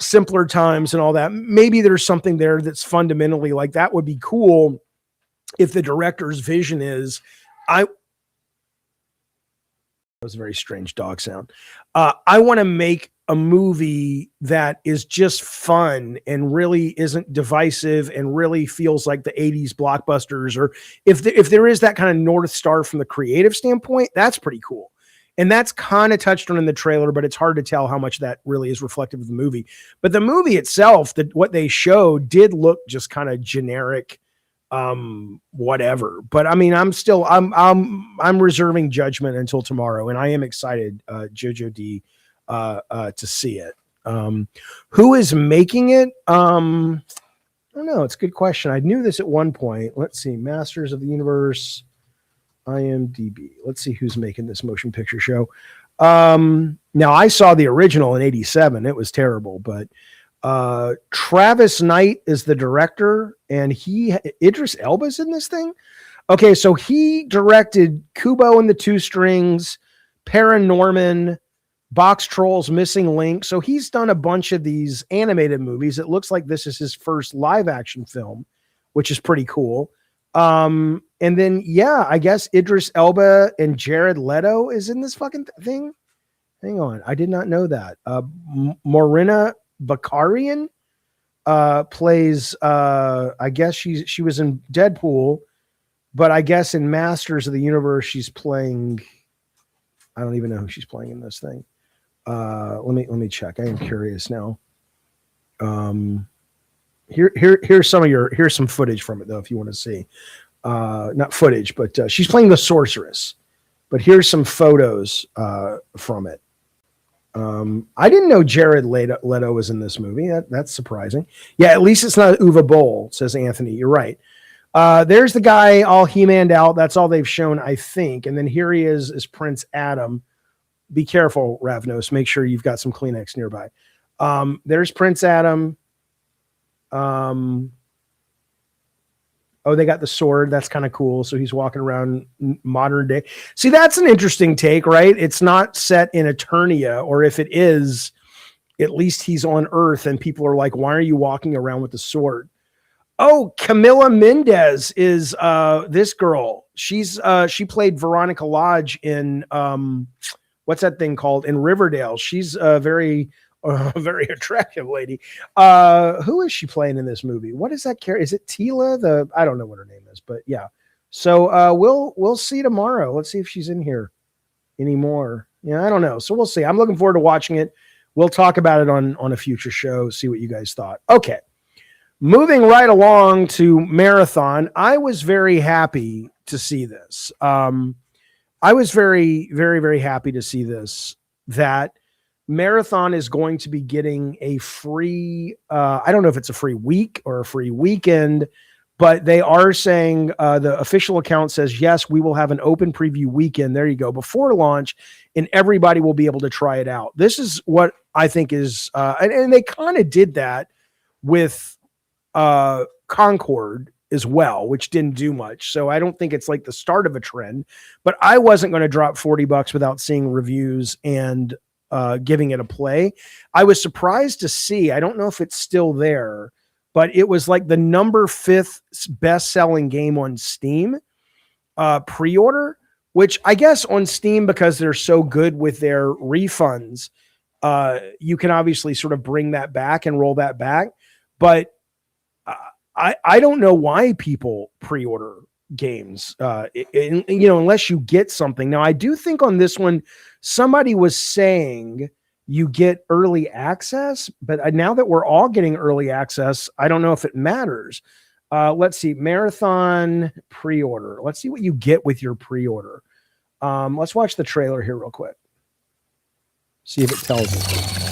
Speaker 1: simpler times and all that. Maybe there's something there that's fundamentally like that would be cool if the director's vision is, that was a very strange dog sound. I want to make a movie that is just fun and really isn't divisive and really feels like the 80s blockbusters, or if there is that kind of North Star from the creative standpoint, that's pretty cool. And that's kind of touched on in the trailer, but it's hard to tell how much that really is reflective of the movie. But the movie itself, what they showed did look just kind of generic, whatever. But I mean, I'm reserving judgment until tomorrow, and I am excited, Jojo D, to see it. Who is making it? I don't know. It's a good question. I knew this at one point. Let's see. Masters of the Universe, IMDb. Let's see who's making this motion picture show. Now I saw the original in '87. It was terrible, but Travis Knight is the director, and Idris Elba's in this thing. Okay, so he directed Kubo and the Two Strings, Paranorman, Box Trolls, Missing Link. So he's done a bunch of these animated movies. It looks like this is his first live action film, which is pretty cool. And then, yeah, I guess Idris Elba and Jared Leto is in this fucking thing. Hang on. I did not know that. Morena Bakarian plays, I guess she was in Deadpool, but I guess in Masters of the Universe, she's playing, I don't even know who she's playing in this thing. Let me check. I am curious now. Here's some footage from it though, if you want to see. Not footage, but she's playing the sorceress. But here's some photos from it. I didn't know Jared Leto was in this movie. That's surprising. Yeah, at least it's not Uwe Boll, says Anthony. You're right. There's the guy all He-Man'd out. That's all they've shown, I think. And then here he is Prince Adam. Be careful, Ravnos. Make sure you've got some Kleenex nearby. There's Prince Adam. Oh, they got the sword. That's kind of cool. So he's walking around modern day. See, that's an interesting take, right? It's not set in Eternia, or if it is, at least he's on Earth and people are like, why are you walking around with the sword? Oh, Camila Mendez is this girl. She played Veronica Lodge in what's that thing called? In Riverdale. She's a very attractive lady. Who is she playing in this movie? What is that character? Is it Tila? I don't know what her name is, but yeah. So we'll see tomorrow. Let's see if she's in here anymore. Yeah, I don't know. So we'll see. I'm looking forward to watching it. We'll talk about it on a future show, see what you guys thought. Okay. Moving right along to Marathon. I was very happy to see this. I was very, very, very happy to see this, that Marathon is going to be getting a free, I don't know if it's a free week or a free weekend, but they are saying, the official account says, yes, we will have an open preview weekend. There you go, before launch, and everybody will be able to try it out. This is what I think is, and they kind of did that with Concord as well, which didn't do much. So I don't think it's like the start of a trend, but I wasn't going to drop $40 without seeing reviews and giving it a play. I was surprised to see, I don't know if it's still there, but it was like the number 5th best-selling game on Steam pre-order, which I guess on Steam, because they're so good with their refunds, you can obviously sort of bring that back and roll that back. But I don't know why people pre-order games, unless you get something. Now, I do think on this one, somebody was saying you get early access, but now that we're all getting early access, I don't know if it matters. Let's see, Marathon pre-order. Let's see what you get with your pre-order. Let's watch the trailer here real quick. See if it tells us.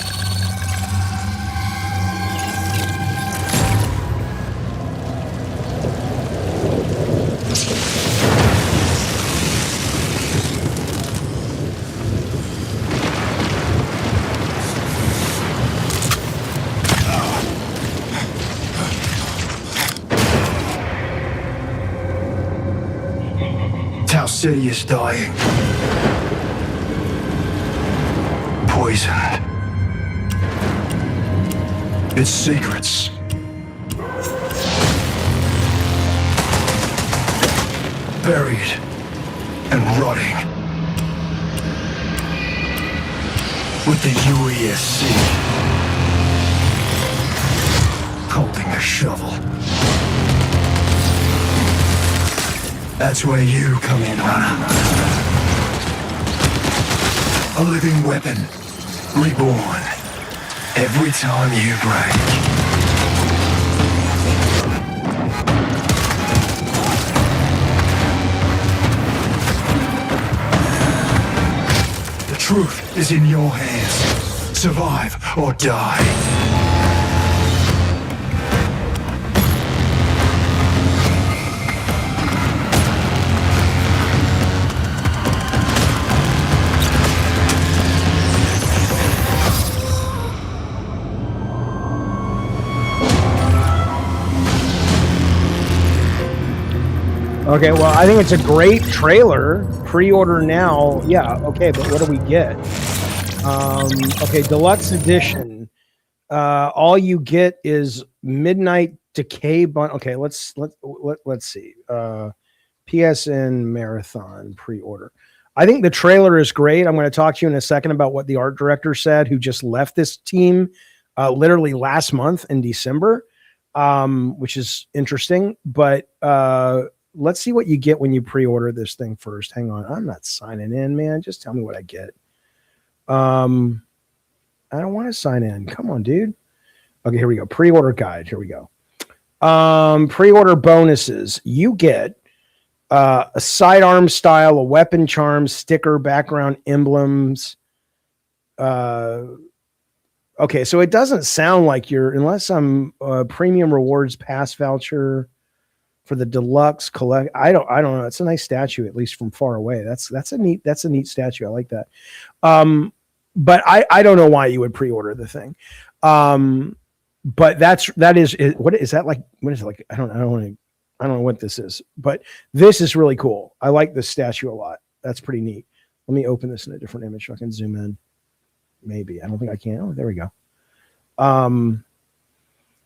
Speaker 3: Tau City is dying. Poisoned. Its secrets. Buried and rotting. With the UESC holding a shovel. That's where you come in, Runner. A living weapon, reborn, every time you break. The truth is in your hands. Survive or die.
Speaker 1: Okay, well, I think it's a great trailer. Pre-order now. Yeah, okay, but what do we get? Okay, deluxe edition. All you get is Midnight Decay bundle. Okay, let's see. PSN Marathon pre-order. I think the trailer is great. I'm going to talk to you in a second about what the art director said, who just left this team literally last month in December, which is interesting. But let's see what you get when you pre-order this thing first. Hang on. I'm not signing in, man. Just tell me what I get. I don't want to sign in. Come on, dude. Okay, here we go. Pre-order guide. Here we go. Pre-order bonuses. You get a sidearm style, a weapon charm, sticker, background emblems. Okay, so it doesn't sound like unless I'm premium rewards pass voucher for the deluxe collect. I don't know. It's a nice statue, at least from far away. That's a neat statue. I like that. But I don't know why you would pre-order the thing. But that is what is that like? What is it like? I don't know what this is, but this is really cool. I like this statue a lot. That's pretty neat. Let me open this in a different image so I can zoom in. Maybe. I don't think I can. Oh, there we go.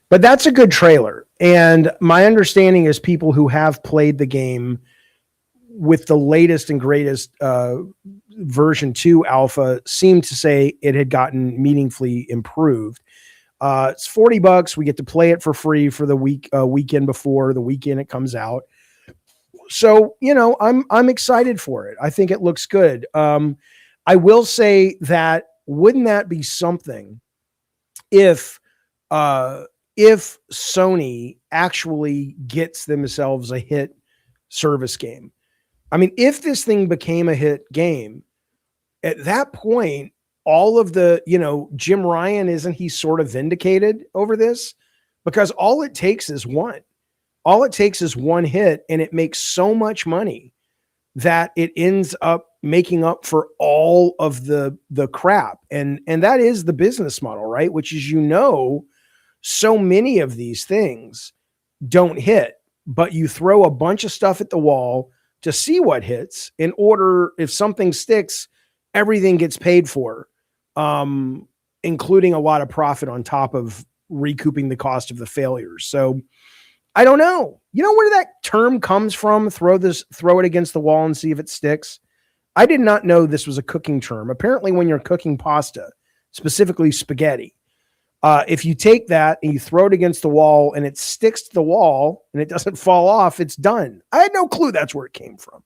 Speaker 1: But that's a good trailer. And my understanding is people who have played the game with the latest and greatest version 2 alpha seem to say it had gotten meaningfully improved. It's $40. We get to play it for free for the weekend before the weekend it comes out. So, I'm excited for it. I think it looks good. I will say that wouldn't that be something if Sony actually gets themselves a hit service game? I mean, if this thing became a hit game, at that point, all of the, Jim Ryan, isn't he sort of vindicated over this? Because all it takes is one. All it takes is one hit, and it makes so much money that it ends up making up for all of the crap. And that is the business model, right? Which is, so many of these things don't hit, but you throw a bunch of stuff at the wall to see what hits in order, if something sticks, everything gets paid for. Including a lot of profit on top of recouping the cost of the failures. So I don't know. You know where that term comes from? Throw it against the wall and see if it sticks. I did not know this was a cooking term. Apparently when you're cooking pasta, specifically spaghetti, if you take that and you throw it against the wall and it sticks to the wall and it doesn't fall off, it's done. I had no clue that's where it came from.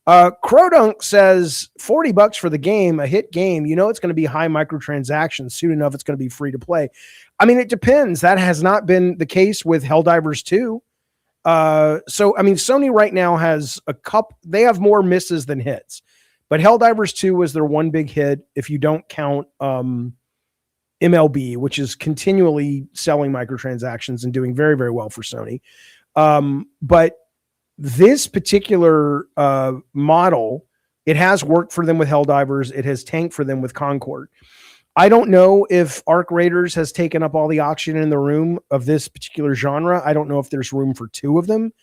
Speaker 1: Crodunk says $40 for the game, a hit game. It's going to be high microtransactions. Soon enough, it's going to be free to play. I mean, it depends. That has not been the case with Helldivers 2. So, I mean, Sony right now has they have more misses than hits. But Helldivers 2 was their one big hit, if you don't count MLB, which is continually selling microtransactions and doing very, very well for Sony. But this particular model, it has worked for them with Helldivers. It has tanked for them with Concord. I don't know if Arc Raiders has taken up all the oxygen in the room of this particular genre. I don't know if there's room for 2 of them.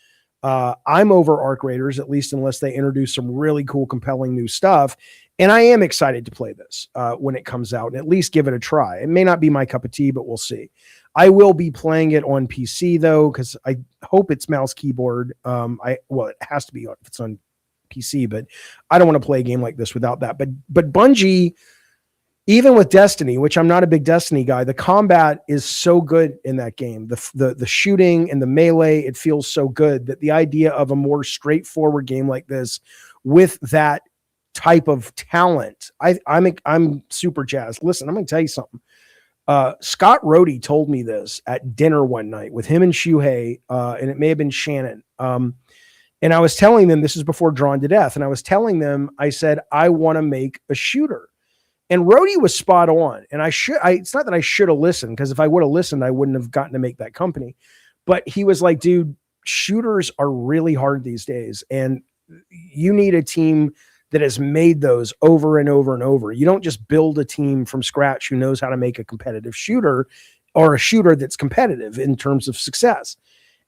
Speaker 1: I'm over Arc Raiders, at least unless they introduce some really cool, compelling new stuff. And I am excited to play this when it comes out and at least give it a try. It may not be my cup of tea, but we'll see. I will be playing it on PC though, because I hope it's mouse keyboard. It has to be if it's on PC, but I don't want to play a game like this without that. But Bungie, even with Destiny, which I'm not a big Destiny guy, the combat is so good in that game. The shooting and the melee, it feels so good that the idea of a more straightforward game like this with that type of talent, I'm super jazzed. Listen, I'm going to tell you something. Scott Rohde told me this at dinner one night with him and Shuhei, and it may have been Shannon. And I was telling them, this is before Drawn to Death, and I was telling them, I said, I want to make a shooter. And Rohde was spot on. And it's not that I should have listened, because if I would have listened, I wouldn't have gotten to make that company. But he was like, dude, shooters are really hard these days. And you need a team that has made those over and over and over. You don't just build a team from scratch who knows how to make a competitive shooter, or a shooter that's competitive in terms of success.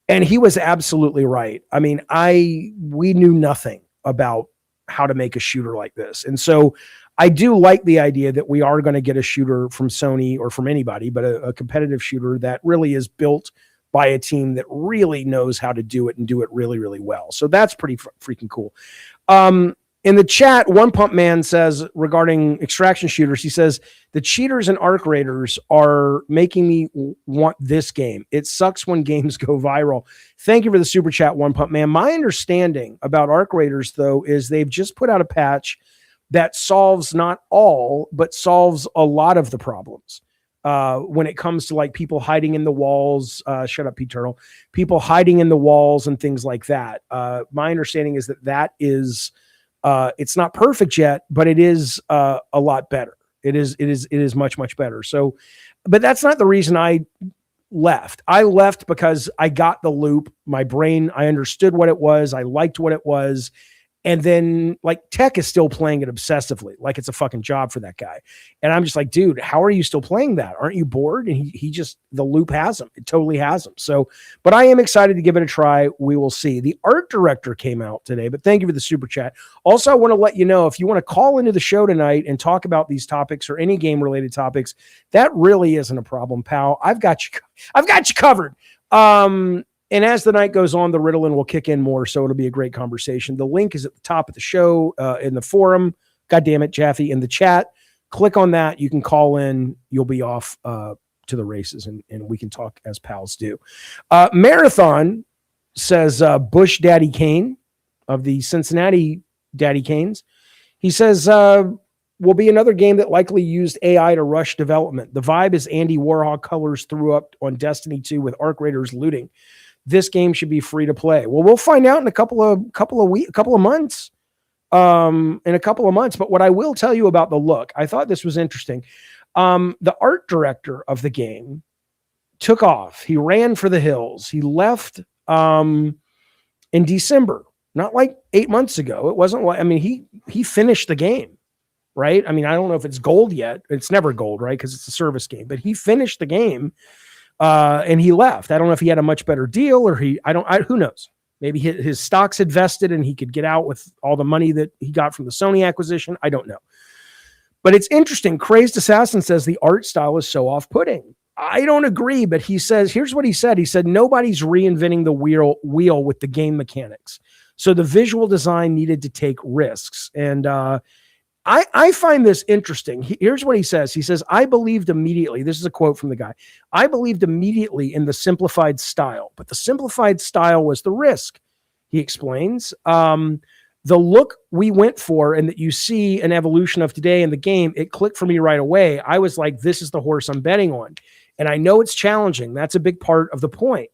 Speaker 1: And he was absolutely right. I mean, we knew nothing about how to make a shooter like this. And so I do like the idea that we are going to get a shooter from Sony or from anybody, but a competitive shooter that really is built by a team that really knows how to do it and do it really, really well. So that's pretty freaking cool. In the chat, One Pump Man says regarding extraction shooters, he says, the cheaters and arc raiders are making me want this game. It sucks when games go viral. Thank you for the super chat, One Pump Man. My understanding about arc raiders, though, is they've just put out a patch that solves not all, but solves a lot of the problems. When it comes to like people hiding in the walls, shut up, Pete Turtle, people hiding in the walls and things like that. My understanding is that is, it's not perfect yet, but it is a lot better. It is much, much better. So, but that's not the reason I left. I left because I got the loop. My brain, I understood what it was. I liked what it was. And then like Tech is still playing it obsessively, like it's a fucking job for that guy. And I'm just like, dude, how are you still playing that? Aren't you bored? And he just, the loop has him. It totally has him. So, but I am excited to give it a try. We will see. The art director came out today, but thank you for the super chat. Also, I want to let you know, if you want to call into the show tonight and talk about these topics or any game related topics, that really isn't a problem, pal. I've got you covered. And as the night goes on, the Ritalin will kick in more, so it'll be a great conversation. The link is at the top of the show, in the forum. God damn it, Jaffe, in the chat. Click on that. You can call in. You'll be off to the races, and we can talk as pals do. Marathon says Bush Daddy Kane of the Cincinnati Daddy Canes. He says, will be another game that likely used AI to rush development. The vibe is Andy Warhol colors threw up on Destiny 2 with Arc Raiders looting. This game should be free to play. Well, we'll find out in a couple of months. In a couple of months. But what I will tell you about the look, I thought this was interesting. The art director of the game took off. He ran for the hills. He left in December, not like 8 months ago. It wasn't like, I mean, he finished the game, right? I mean, I don't know if it's gold yet. It's never gold, right? Because it's a service game. But he finished the game. And he left. I don't know if he had a much better deal or who knows? Maybe his stocks had vested and he could get out with all the money that he got from the Sony acquisition. I don't know. But it's interesting. Crazed Assassin says the art style is so off-putting. I don't agree, but he says, here's what he said. He said, nobody's reinventing the wheel with the game mechanics. So the visual design needed to take risks. And, I find this interesting. Here's what he says. He says, I believed immediately. This is a quote from the guy. I believed immediately in the simplified style, but the simplified style was the risk. He explains, the look we went for and that you see an evolution of today in the game, it clicked for me right away. I was like, this is the horse I'm betting on. And I know it's challenging. That's a big part of the point.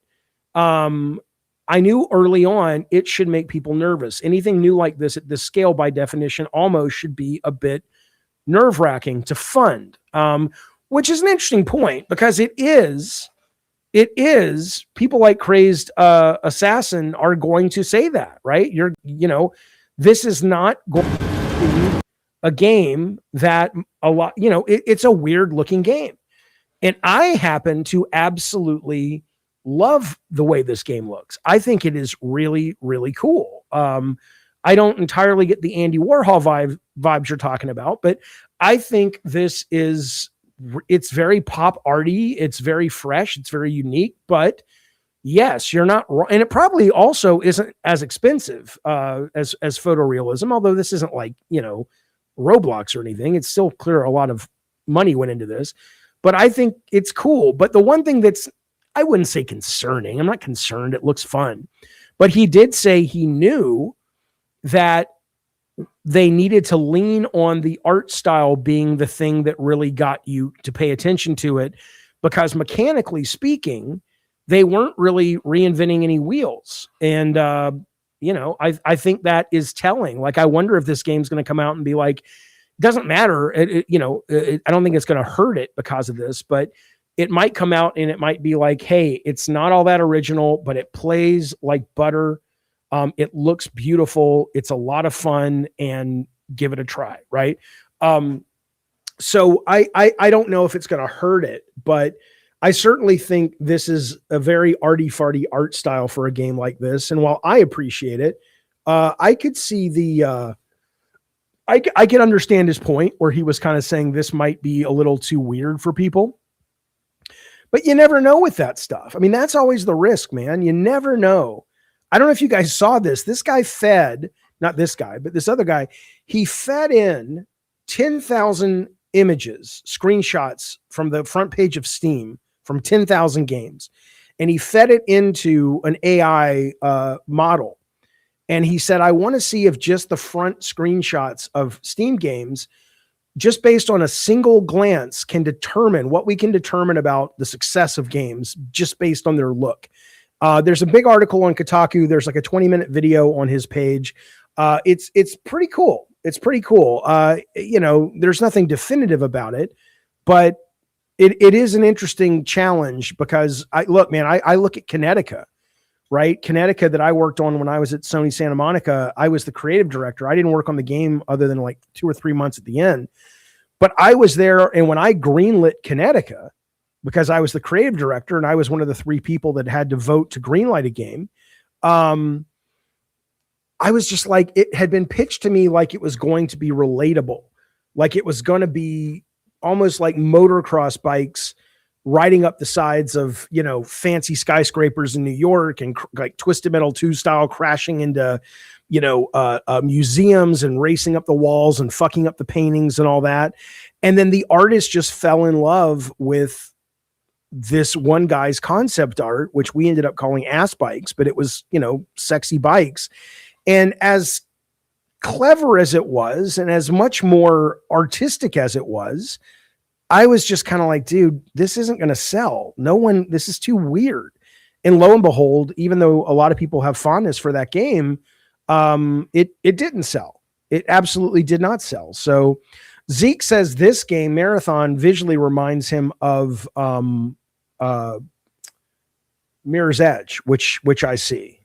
Speaker 1: I knew early on it should make people nervous. Anything new like this at this scale, by definition, almost should be a bit nerve-wracking to fund, which is an interesting point because it is people like Crazed Assassin are going to say that, right? This is not going to be a game that it's a weird looking game. And I happen to absolutely love the way this game looks. I think it is really, really cool. I don't entirely get the Andy Warhol vibes you're talking about, but I think it's very pop arty. It's very fresh. It's very unique, but yes, you're not wrong. And it probably also isn't as expensive as photorealism, although this isn't like, Roblox or anything. It's still clear a lot of money went into this, but I think it's cool. But the one thing I wouldn't say concerning. I'm not concerned. It looks fun. But he did say he knew that they needed to lean on the art style being the thing that really got you to pay attention to it, because mechanically speaking, they weren't really reinventing any wheels. And, I think that is telling. Like, I wonder if this game's going to come out and be like, it doesn't matter. I don't think it's going to hurt it because of this, but it might come out and it might be like, hey, it's not all that original, but it plays like butter. It looks beautiful. It's a lot of fun, and give it a try. Right. So I don't know if it's going to hurt it, but I certainly think this is a very arty-farty art style for a game like this. And while I appreciate it, I could see I can understand his point where he was kind of saying this might be a little too weird for people. But you never know with that stuff. I mean, that's always the risk, man. You never know. I don't know if you guys saw this. This guy fed, not this guy, but this other guy, he fed in 10,000 images, screenshots from the front page of Steam from 10,000 games. And he fed it into an AI model. And he said, I want to see if just the front screenshots of Steam games, just based on a single glance, can determine what we can determine about the success of games just based on their look. There's a big article on Kotaku. There's like a 20-minute video on his page. It's pretty cool. It's pretty cool. You know, there's nothing definitive about it, but it is an interesting challenge because I look at Kinetica, right? Kinetica that I worked on when I was at Sony Santa Monica. I was the creative director. I didn't work on the game other than like 2 or 3 months at the end, but I was there. And when I greenlit Kinetica, because I was the creative director and I was one of the 3 people that had to vote to greenlight a game, I was just like, it had been pitched to me like it was going to be relatable, like it was going to be almost like motocross bikes riding up the sides of, you know, fancy skyscrapers in New York and like Twisted Metal 2 style crashing into, you know, museums and racing up the walls and fucking up the paintings and all that. And then the artist just fell in love with this one guy's concept art, which we ended up calling ass bikes, but it was, you know, sexy bikes. And as clever as it was, and as much more artistic as it was, I was just kind of like, dude, this isn't going to sell. No one, this is too weird. And lo and behold, even though a lot of people have fondness for that game, it didn't sell. It absolutely did not sell. So Zeke says this game, Marathon, visually reminds him of Mirror's Edge, which I see.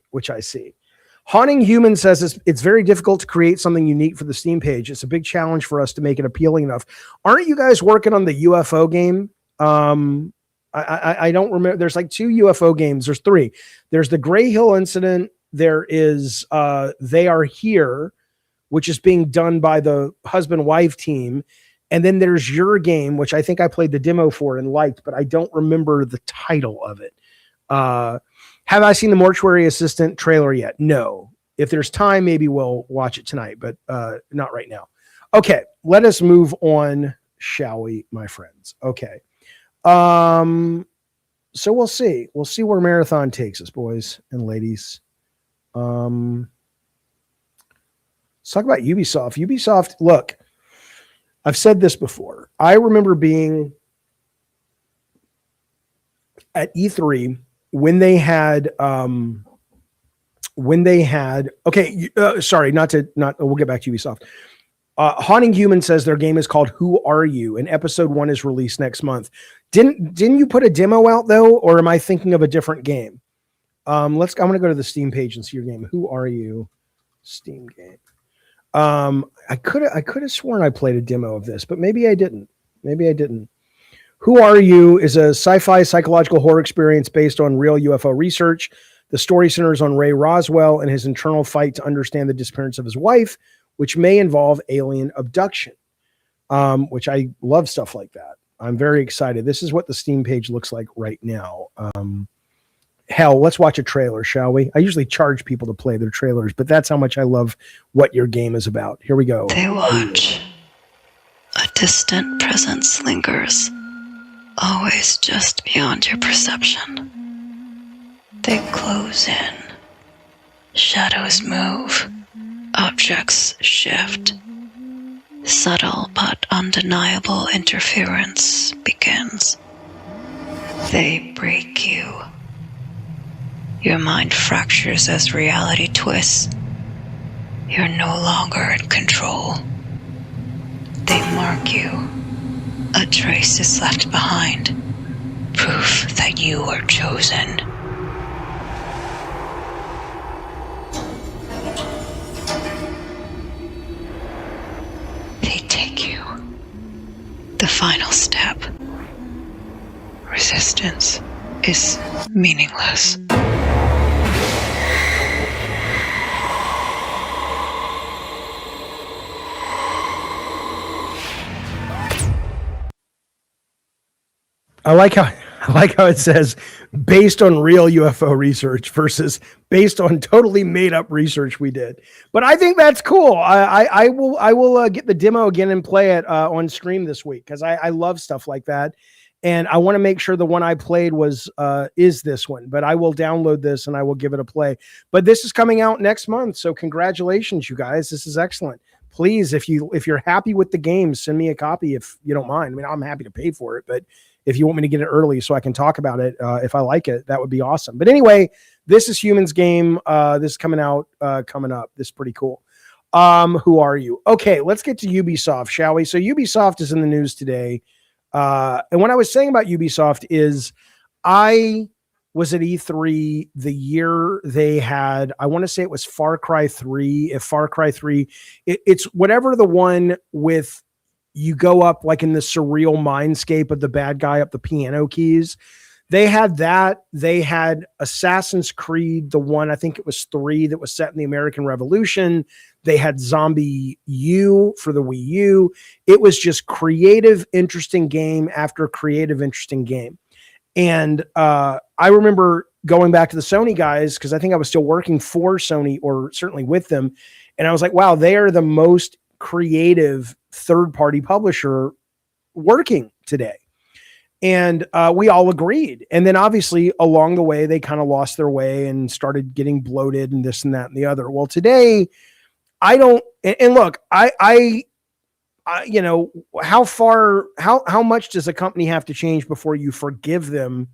Speaker 1: Haunting Human says it's very difficult to create something unique for the Steam page. It's a big challenge for us to make it appealing enough. Aren't you guys working on the UFO game? I don't remember. There's like 2 UFO games. There's 3. There's the Gray Hill Incident. There is They Are Here, which is being done by the husband-wife team. And then there's your game, which I think I played the demo for and liked, but I don't remember the title of it. Have I seen the Mortuary Assistant trailer yet? No. If there's time, maybe we'll watch it tonight, but not right now. Okay, let us move on, shall we, my friends? Okay. So we'll see. We'll see where Marathon takes us, boys and ladies. Let's talk about Ubisoft. Ubisoft, look, I've said this before. I remember being at E3 when they had we'll get back to Ubisoft. Haunting Human says their game is called Who Are You? And episode 1 is released next month. Didn't you put a demo out though, or am I thinking of a different game? I'm going to go to the Steam page and see your game. Who Are You? Steam game. I could have sworn I played a demo of this, but maybe I didn't. Who Are You is a sci-fi psychological horror experience based on real UFO research. The story centers on Ray Roswell and his internal fight to understand the disappearance of his wife, which may involve alien abduction, which I love stuff like that. I'm very excited. This is what the Steam page looks like right now. Hell, let's watch a trailer, shall we? I usually charge people to play their trailers, but that's how much I love what your game is about. Here we go.
Speaker 10: They watch. A distant presence lingers, always just beyond your perception. They close in. Shadows move. Objects shift. Subtle but undeniable interference begins. They break you. Your mind fractures as reality twists. You're no longer in control. They mark you. A trace is left behind. Proof that you are chosen. They take you. The final step. Resistance is meaningless.
Speaker 1: I like how it says based on real UFO research versus based on totally made up research we did. But I think that's cool. I will get the demo again and play it on stream this week because I love stuff like that. And I want to make sure the one I played is this one, but I will download this and I will give it a play. But this is coming out next month. So congratulations, you guys. This is excellent. Please, if you're happy with the game, send me a copy if you don't mind. I mean, I'm happy to pay for it, but if you want me to get it early so I can talk about it, if I like it, that would be awesome. But anyway, this is Humans Game. This is coming out, coming up. This is pretty cool. Who are you? Okay, let's get to Ubisoft, shall we? So Ubisoft is in the news today. And what I was saying about Ubisoft is I was at E3 the year they had, I want to say it was Far Cry 3. If Far Cry 3, it's whatever the one with you go up like in the surreal mindscape of the bad guy up the piano keys. They had that. They had Assassin's Creed, the one, I think it was 3 that was set in the American Revolution. They had Zombie U for the Wii U. It was just creative, interesting game after creative, interesting game. And I remember going back to the Sony guys because I think I was still working for Sony or certainly with them. And I was like, wow, they are the most creative third-party publisher working today. And we all agreed. And then obviously along the way, they kind of lost their way and started getting bloated and this and that and the other. Well, today I don't, and look, I you know, how much does a company have to change before you forgive them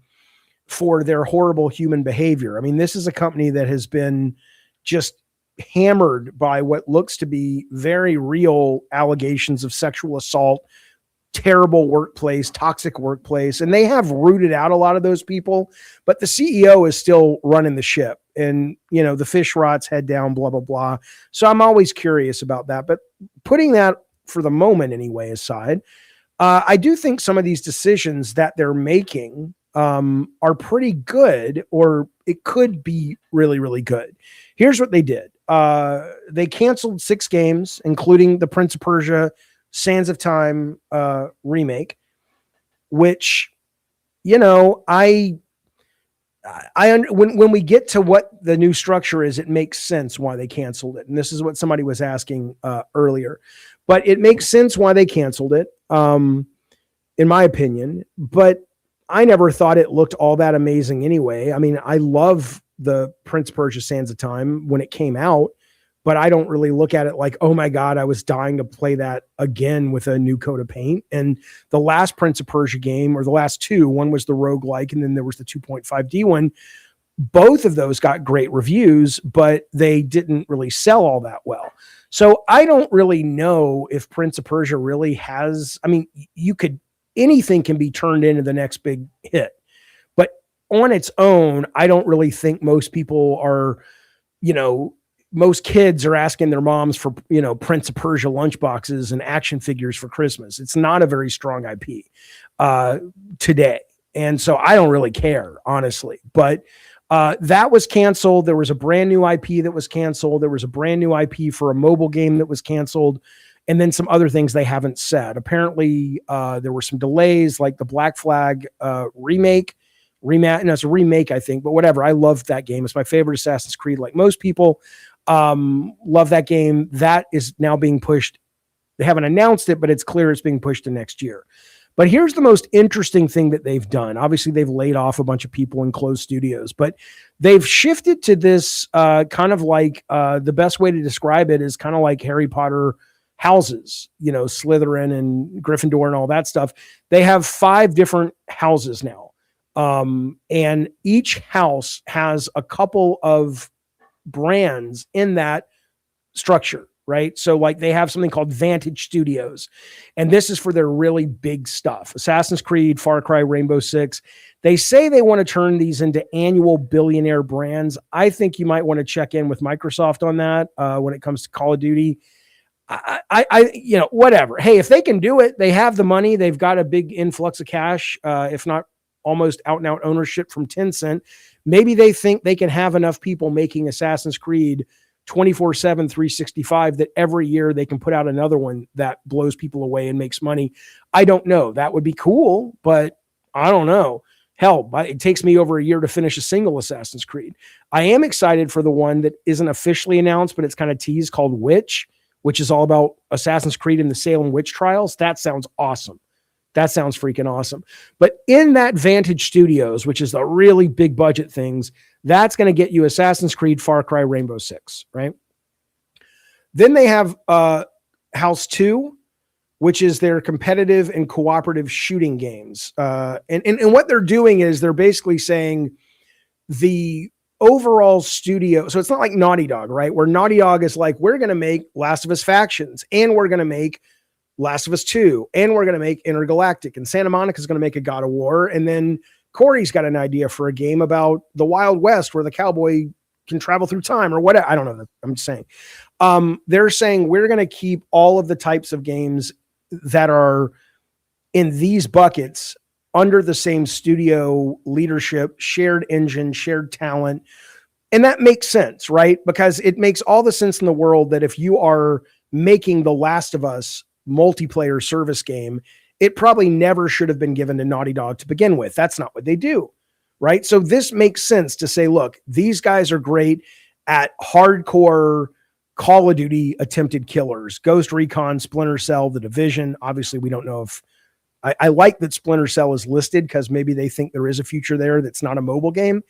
Speaker 1: for their horrible human behavior? I mean, this is a company that has been just hammered by what looks to be very real allegations of sexual assault, terrible workplace, toxic workplace. And they have rooted out a lot of those people, but the CEO is still running the ship and, you know, the fish rots head down, blah, blah, blah. So I'm always curious about that, but putting that for the moment anyway aside, I do think some of these decisions that they're making are pretty good, or it could be really, really good. Here's what they did. They canceled 6 games, including the Prince of Persia Sands of Time remake, which, you know, when we get to what the new structure is, it makes sense why they canceled it. And this is what somebody was asking earlier, but it makes sense why they canceled it, in my opinion. But I never thought it looked all that amazing anyway. I mean, I love the Prince of Persia Sands of Time when it came out, but I don't really look at it like, oh my God, I was dying to play that again with a new coat of paint. And the last Prince of Persia game, or the last 2, one was the roguelike, and then there was the 2.5D one. Both of those got great reviews, but they didn't really sell all that well. So I don't really know if Prince of Persia really has, I mean, anything can be turned into the next big hit, but on its own, I don't really think most people are, you know, most kids are asking their moms for, you know, Prince of Persia lunchboxes and action figures for Christmas. It's not a very strong IP today. And so I don't really care, honestly, but that was canceled. There was a brand new IP that was canceled. There was a brand new IP for a mobile game that was canceled. And then some other things they haven't said. Apparently there were some delays, like the Black Flag remake. No, it's a remake, I think, but whatever. I love that game. It's my favorite Assassin's Creed, like most people. Love that game. That is now being pushed. They haven't announced it, but it's clear it's being pushed to next year. But here's the most interesting thing that they've done. Obviously, they've laid off a bunch of people and closed studios, but they've shifted to this kind of like the best way to describe it is kind of like Harry Potter houses, you know, Slytherin and Gryffindor and all that stuff. They have 5 different houses now. And each house has a couple of brands in that structure, right? So like they have something called Vantage Studios, and this is for their really big stuff. Assassin's Creed, Far Cry, Rainbow Six. They say they want to turn these into annual billionaire brands. I think you might want to check in with Microsoft on that when it comes to Call of Duty. I you know, whatever. Hey, if they can do it, they have the money. They've got a big influx of cash, if not almost out and out ownership from Tencent. Maybe they think they can have enough people making Assassin's Creed 24/7, 365 that every year they can put out another one that blows people away and makes money. I don't know. That would be cool, but I don't know. Hell, it takes me over a year to finish a single Assassin's Creed. I am excited for the one that isn't officially announced, but it's kind of teased, called Witch, which is all about Assassin's Creed and the Salem witch trials. That sounds awesome. That sounds freaking awesome. But in that Vantage Studios, which is the really big budget things, that's going to get you Assassin's Creed, Far Cry, Rainbow Six, right? Then they have House 2, which is their competitive and cooperative shooting games. And what they're doing is they're basically saying the overall studio. So it's not like Naughty Dog, right? Where Naughty Dog is like, we're going to make Last of Us Factions, and we're going to make Last of Us 2, and we're going to make Intergalactic, and Santa Monica is going to make a God of War. And then Corey's got an idea for a game about the Wild West where the cowboy can travel through time or whatever. I don't know. I'm just saying. They're saying we're going to keep all of the types of games that are in these buckets under the same studio leadership, shared engine, shared talent. And that makes sense, right? Because it makes all the sense in the world that if you are making The Last of Us multiplayer service game, it probably never should have been given to Naughty Dog to begin with. That's not what they do, right? So this makes sense to say, look, these guys are great at hardcore Call of Duty attempted killers, Ghost Recon, Splinter Cell, The Division. Obviously, we don't know if I like that Splinter Cell is listed because maybe they think there is a future there that's not a mobile game.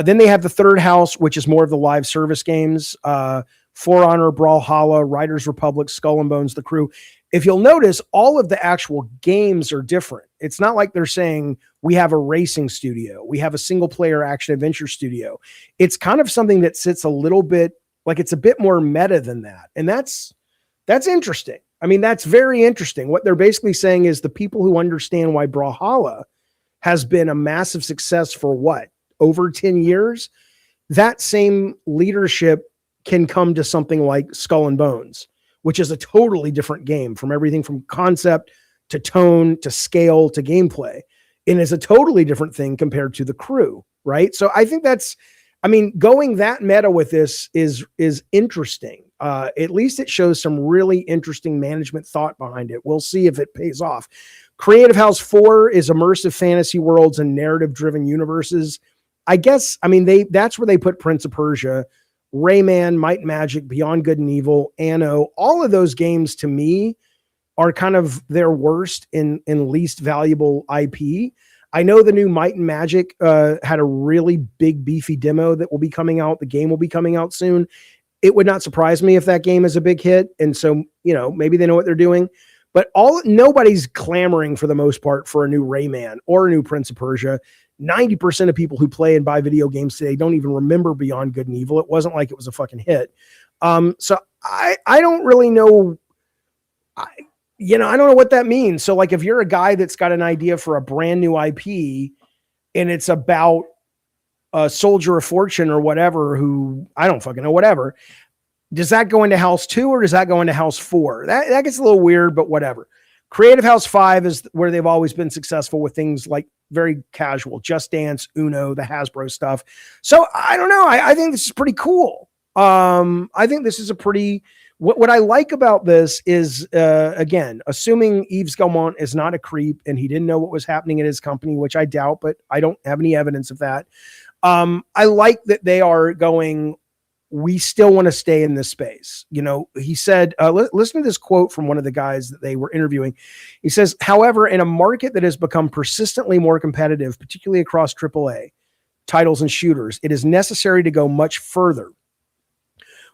Speaker 1: Then they have the third house, which is more of the live service games. For Honor, Brawlhalla, Riders Republic, Skull and Bones, The Crew. If you'll notice, all of the actual games are different. It's not like they're saying we have a racing studio, we have a single player action adventure studio. It's kind of something that sits a little bit like it's a bit more meta than that. And that's interesting. I mean, that's very interesting. What they're basically saying is the people who understand why Brawlhalla has been a massive success for what, over 10 years, that same leadership can come to something like Skull and Bones, which is a totally different game from everything from concept to tone to scale to gameplay. And is a totally different thing compared to The Crew, right? So I think going that meta with this is interesting. At least it shows some really interesting management thought behind it. We'll see if it pays off. Creative House 4 is immersive fantasy worlds and narrative-driven universes. I guess, that's where they put Prince of Persia, Rayman, Might and Magic, Beyond Good and Evil, Anno. All of those games to me are kind of their worst and least valuable IP. I know the new Might and Magic had a really big beefy demo that will be coming out. The game will be coming out soon. It would not surprise me if that game is a big hit. And so, maybe they know what they're doing, but nobody's clamoring for the most part for a new Rayman or a new Prince of Persia. 90% of people who play and buy video games today don't even remember Beyond Good and Evil. It wasn't like it was a fucking hit. So I don't really know. I don't know what that means. So like, if you're a guy that's got an idea for a brand new IP and it's about a soldier of fortune or whatever, who I don't fucking know, whatever, does that go into House 2 or does that go into House 4? That gets a little weird, but whatever. Creative House 5 is where they've always been successful with things like very casual, Just Dance, Uno, the Hasbro stuff. So I don't know. I think this is pretty cool. I think this is a pretty, what I like about this is, again, assuming Yves Guillemot is not a creep and he didn't know what was happening at his company, which I doubt, but I don't have any evidence of that. I like that they are going, we still want to stay in this space. He said, listen to this quote from one of the guys that they were interviewing. He says, however, in a market that has become persistently more competitive, particularly across AAA titles and shooters, it is necessary to go much further.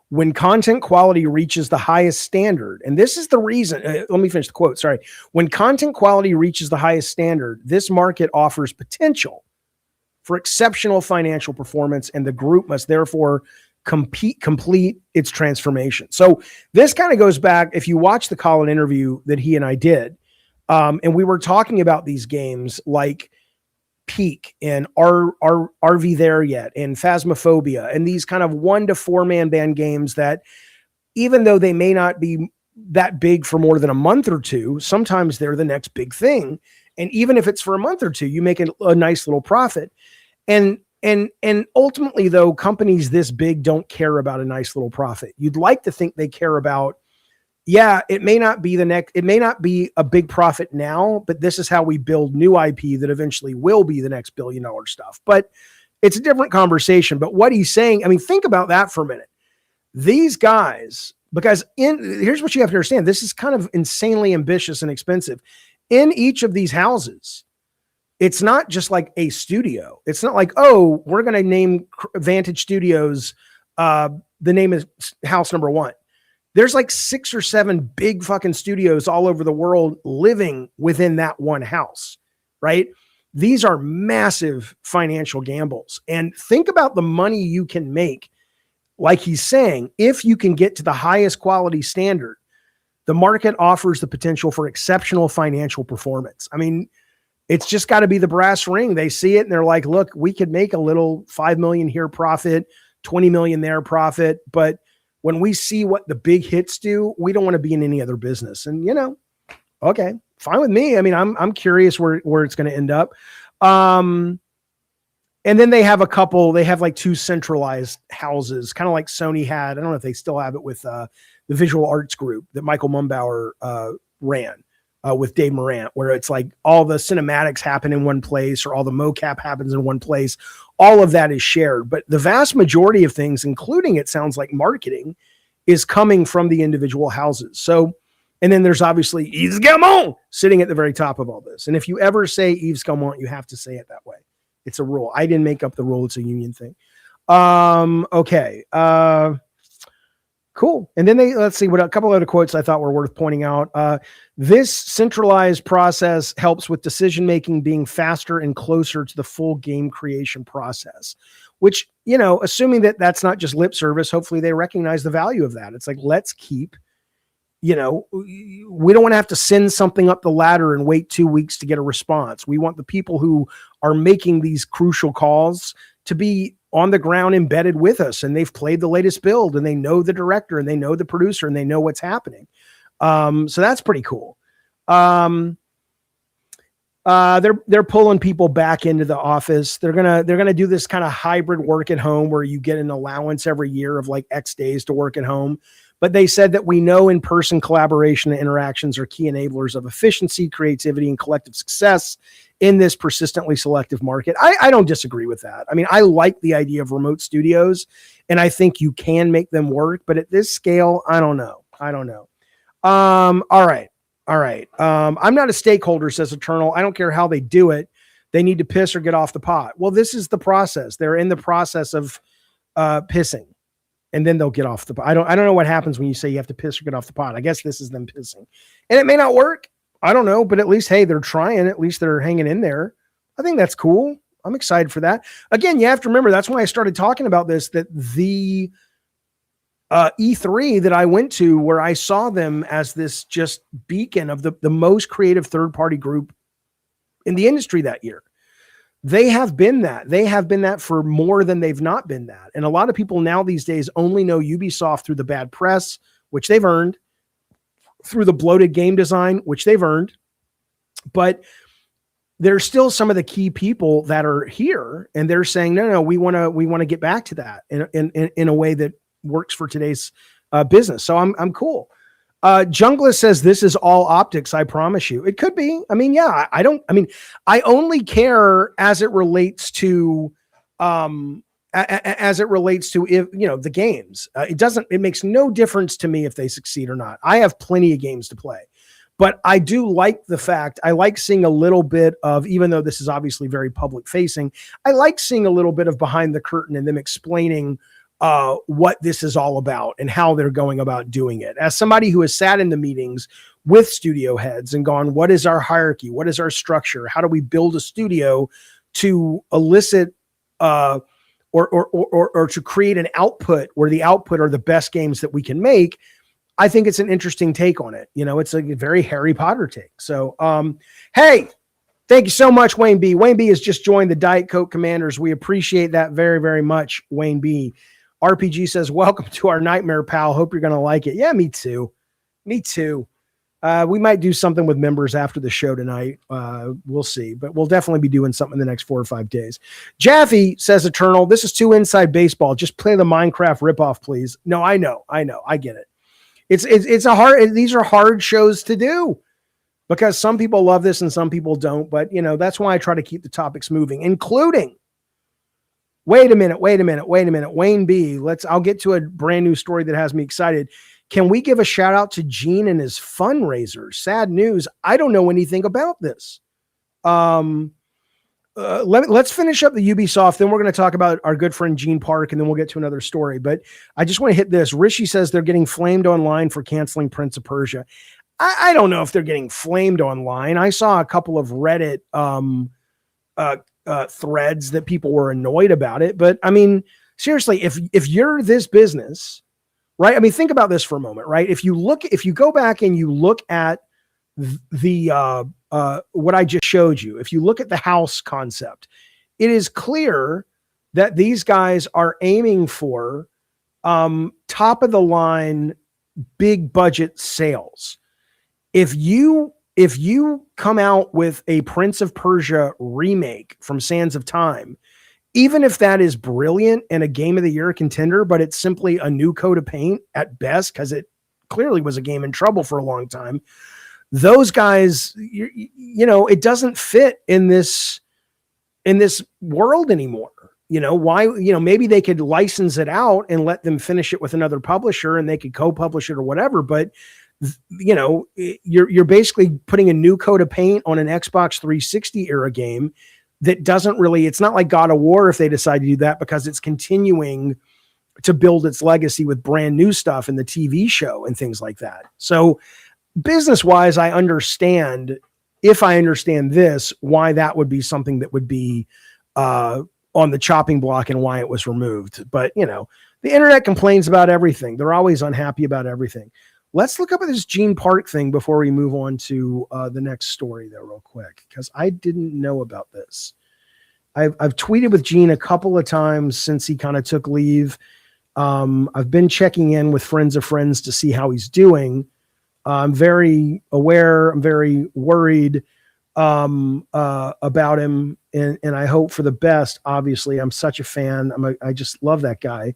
Speaker 1: When content quality reaches the highest standard, and this is the reason, let me finish the quote. Sorry. When content quality reaches the highest standard, this market offers potential for exceptional financial performance, and the group must therefore complete its transformation. So this kind of goes back, if you watch the Colin interview that he and I did, and we were talking about these games like Peak and Are We There Yet and Phasmophobia and these kind of 1 to 4 man band games that, even though they may not be that big for more than a month or two, sometimes they're the next big thing. And even if it's for a month or two, you make a nice little profit. And ultimately, though, companies this big don't care about a nice little profit. You'd like to think they care about yeah, it may not be it may not be a big profit now, but this is how we build new IP that eventually will be the next $1 billion stuff. But it's a different conversation. But what he's saying, I mean, think about that for a minute. These guys, because here's what you have to understand. This is kind of insanely ambitious and expensive. In each of these houses, it's not just like a studio. It's not like, oh, we're going to name Vantage Studios. The name is house number 1. There's like 6 or 7 big fucking studios all over the world living within that one house, right? These are massive financial gambles. And think about the money you can make. Like he's saying, if you can get to the highest quality standard, the market offers the potential for exceptional financial performance. I mean, it's just got to be the brass ring. They see it and they're like, look, we could make a little 5 million here profit, 20 million there profit, but when we see what the big hits do, we don't want to be in any other business. And, okay, fine with me. I mean, I'm curious where it's going to end up. And then they have like 2 centralized houses, kind of like Sony had. I don't know if they still have it with the visual arts group that Michael Mumbauer ran with Dave Morant, where it's like all the cinematics happen in one place or all the mocap happens in one place. All of that is shared, but the vast majority of things, including it sounds like marketing, is coming from the individual houses. So, and then there's obviously Yves Guillemot sitting at the very top of all this. And if you ever say Yves Guillemot, you have to say it that way. It's a rule. I didn't make up the rule. It's a union thing. Okay. Cool. And then let's see what a couple other quotes I thought were worth pointing out. This centralized process helps with decision-making being faster and closer to the full game creation process, which, assuming that that's not just lip service, hopefully they recognize the value of that. It's like, let's keep, we don't want to have to send something up the ladder and wait 2 weeks to get a response. We want the people who are making these crucial calls to be on the ground embedded with us, and they've played the latest build and they know the director and they know the producer and they know what's happening. So that's pretty cool. They're pulling people back into the office. They're going to do this kind of hybrid work at home where you get an allowance every year of like X days to work at home. But they said that we know in-person collaboration and interactions are key enablers of efficiency, creativity, and collective success in this persistently selective market. I don't disagree with that. I mean, I like the idea of remote studios, and I think you can make them work. But at this scale, I don't know. All right. I'm not a stakeholder, says Eternal. I don't care how they do it. They need to piss or get off the pot. Well, this is the process. They're in the process of pissing. And then they'll get off the pot. I don't know what happens when you say you have to piss or get off the pot. I guess this is them pissing. And it may not work. I don't know, but at least, hey, they're trying. At least they're hanging in there. I think that's cool. I'm excited for that. Again, you have to remember, that's when I started talking about this, that the E3 that I went to, where I saw them as this just beacon of the most creative third-party group in the industry that year. They have been that. They have been that for more than they've not been that. And a lot of people now these days only know Ubisoft through the bad press, which they've earned, through the bloated game design, which they've earned. But there's still some of the key people that are here, and they're saying, no, we want to get back to that in a way that works for today's business. So I'm cool. Jungler says this is all optics. I promise you, it could be. I mean, yeah, I only care as it relates to, if, the games. It makes no difference to me if they succeed or not. I have plenty of games to play, but I do like the fact, I like seeing a little bit of, even though this is obviously very public facing, I like seeing a little bit of behind the curtain and them explaining what this is all about and how they're going about doing it. As somebody who has sat in the meetings with studio heads and gone, what is our hierarchy? What is our structure? How do we build a studio to elicit or to create an output where the output are the best games that we can make? I think it's an interesting take on it. It's a very Harry Potter take. So, hey, thank you so much, Wayne B. Wayne B has just joined the Diet Coke Commanders. We appreciate that very, very much, Wayne B. RPG says, welcome to our nightmare, pal. Hope you're going to like it. Yeah, me too. We might do something with members after the show tonight. We'll see, but we'll definitely be doing something in the next 4 or 5 days. Jaffe says, Eternal, this is too inside baseball. Just play the Minecraft ripoff, please. No, I know. I get it. It's a hard, these are hard shows to do because some people love this and some people don't. But, you know, that's why I try to keep the topics moving, including, wait a minute. Wayne B, I'll get to a brand new story that has me excited. Can we give a shout out to Gene and his fundraiser? Sad news. I don't know anything about this. Let's finish up the Ubisoft. Then we're going to talk about our good friend Gene Park, and then we'll get to another story. But I just want to hit this. Rishi says they're getting flamed online for canceling Prince of Persia. I don't know if they're getting flamed online. I saw a couple of Reddit threads that people were annoyed about it. But I mean, seriously, if you're this business, right? I mean, think about this for a moment, right? If you go back and you look at the what I just showed you, if you look at the house concept, it is clear that these guys are aiming for top of the line, big budget sales. If you come out with a Prince of Persia remake from Sands of Time, even if that is brilliant and a game of the year contender, but it's simply a new coat of paint at best, because it clearly was a game in trouble for a long time. Those guys, you know, it doesn't fit in this world anymore. You know, why, you know, maybe they could license it out and let them finish it with another publisher and they could co-publish it or whatever. But, you know, you're basically putting a new coat of paint on an Xbox 360 era game that doesn't really, it's not like God of War if they decide to do that, because it's continuing to build its legacy with brand new stuff in the TV show and things like that. So business wise, I understand, if I understand this, why that would be something that would be on the chopping block and why it was removed. But, you know, the internet complains about everything. They're always unhappy about everything. Let's look up at this Gene Park thing before we move on to the next story there real quick, because I didn't know about this. I've tweeted with Gene a couple of times since he kind of took leave. I've been checking in with friends of friends to see how he's doing. I'm very aware. I'm very worried about him, and I hope for the best. Obviously, I'm such a fan. I just love that guy.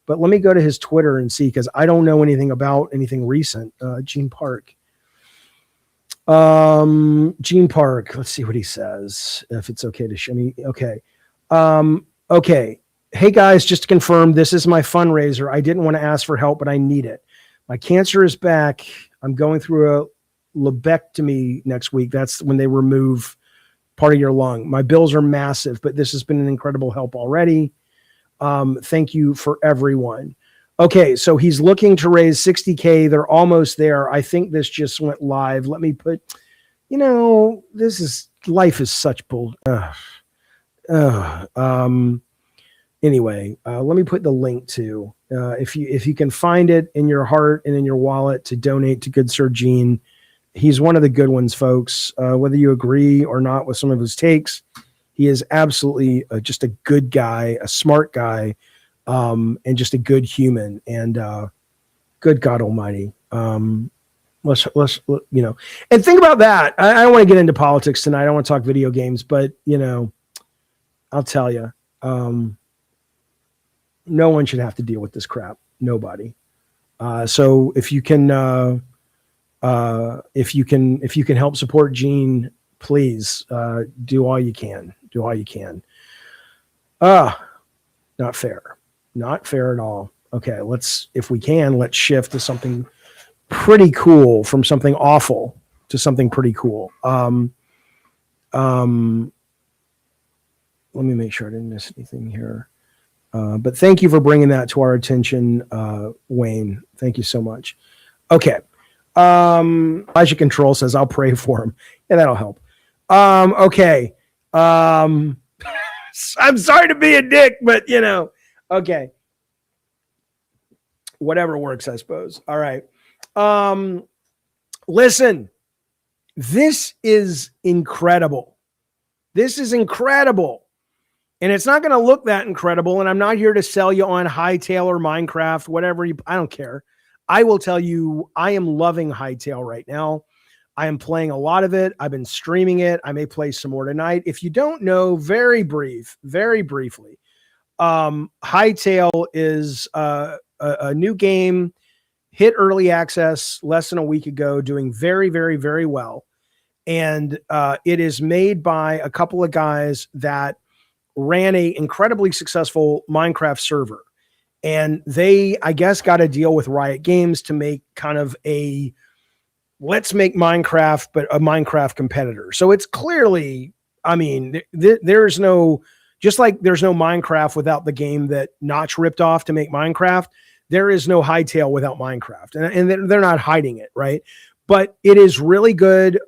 Speaker 1: But let me go to his Twitter and see, because I don't know anything about anything recent. Gene Park. Gene Park. Let's see what he says. If it's okay to show me. Okay. Okay. Hey guys, just to confirm, this is my fundraiser. I didn't want to ask for help, but I need it. My cancer is back. I'm going through a lobectomy next week. That's when they remove part of your lung. My bills are massive, but this has been an incredible help already. Thank you for everyone. Okay, so he's looking to raise 60K. They're almost there. I think this just went live. Let me put, you know, life is such bull. Anyway, let me put the link to, if you can find it in your heart and in your wallet to donate to Good Sir Gene. He's one of the good ones, folks. Whether you agree or not with some of his takes, he is absolutely just a good guy, a smart guy, and just a good human. And good God Almighty, let's you know. And think about that. I don't want to get into politics tonight. I don't want to talk video games, but you know, I'll tell you, no one should have to deal with this crap. Nobody. So if you can help support Gene, please do all you can. Do all you can. Not fair. Not fair at all. Okay, if we can, let's shift to something pretty cool, from something awful to something pretty cool. Let me make sure I didn't miss anything here. But thank you for bringing that to our attention, Wayne. Thank you so much. Okay. Elijah Control says, I'll pray for him. Yeah, that'll help. Okay. I'm sorry to be a dick, but you know, okay. Whatever works, I suppose. All right. Listen, this is incredible. This is incredible. And it's not going to look that incredible. And I'm not here to sell you on HYTALE or Minecraft, whatever I don't care. I will tell you, I am loving HYTALE right now. I am playing a lot of it. I've been streaming it. I may play some more tonight. If you don't know, very briefly, HYTALE is a new game. hit early access less than a week ago, doing very, very, very well. And it is made by a couple of guys that ran a incredibly successful Minecraft server. And they, I guess, got a deal with Riot Games to make kind of a, let's make Minecraft, but a Minecraft competitor. So it's clearly, I mean, there's no, just like there's no Minecraft without the game that Notch ripped off to make Minecraft, there is no Hytale without Minecraft. And they're not hiding it, right? But it is really good,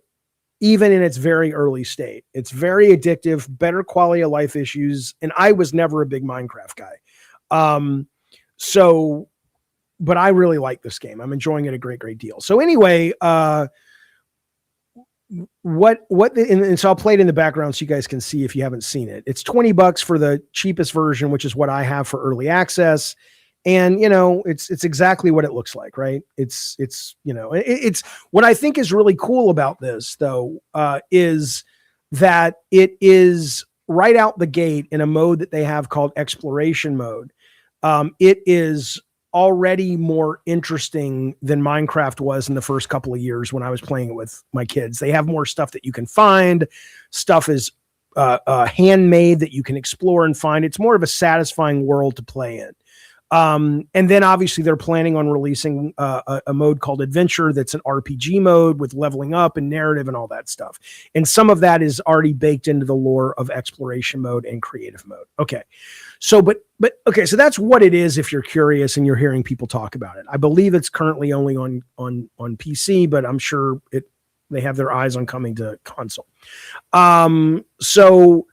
Speaker 1: even in its very early state. It's very addictive, better quality of life issues. And I was never a big Minecraft guy. But I really like this game. I'm enjoying it a great, great deal. So anyway, and so I'll play it in the background so you guys can see if you haven't seen it. It's $20 for the cheapest version, which is what I have for early access. And, you know, it's exactly what it looks like, right? It's what I think is really cool about this though, is that it is right out the gate in a mode that they have called exploration mode. It is already more interesting than Minecraft was in the first couple of years when I was playing it with my kids. They have more stuff that you can find. Stuff is handmade that you can explore and find. It's more of a satisfying world to play in. And then obviously they're planning on releasing a mode called Adventure that's an RPG mode with leveling up and narrative and all that stuff. And some of that is already baked into the lore of exploration mode and creative mode. Okay. So, but okay, so that's what it is if you're curious and you're hearing people talk about it. I believe it's currently only on PC, but I'm sure they have their eyes on coming to console. So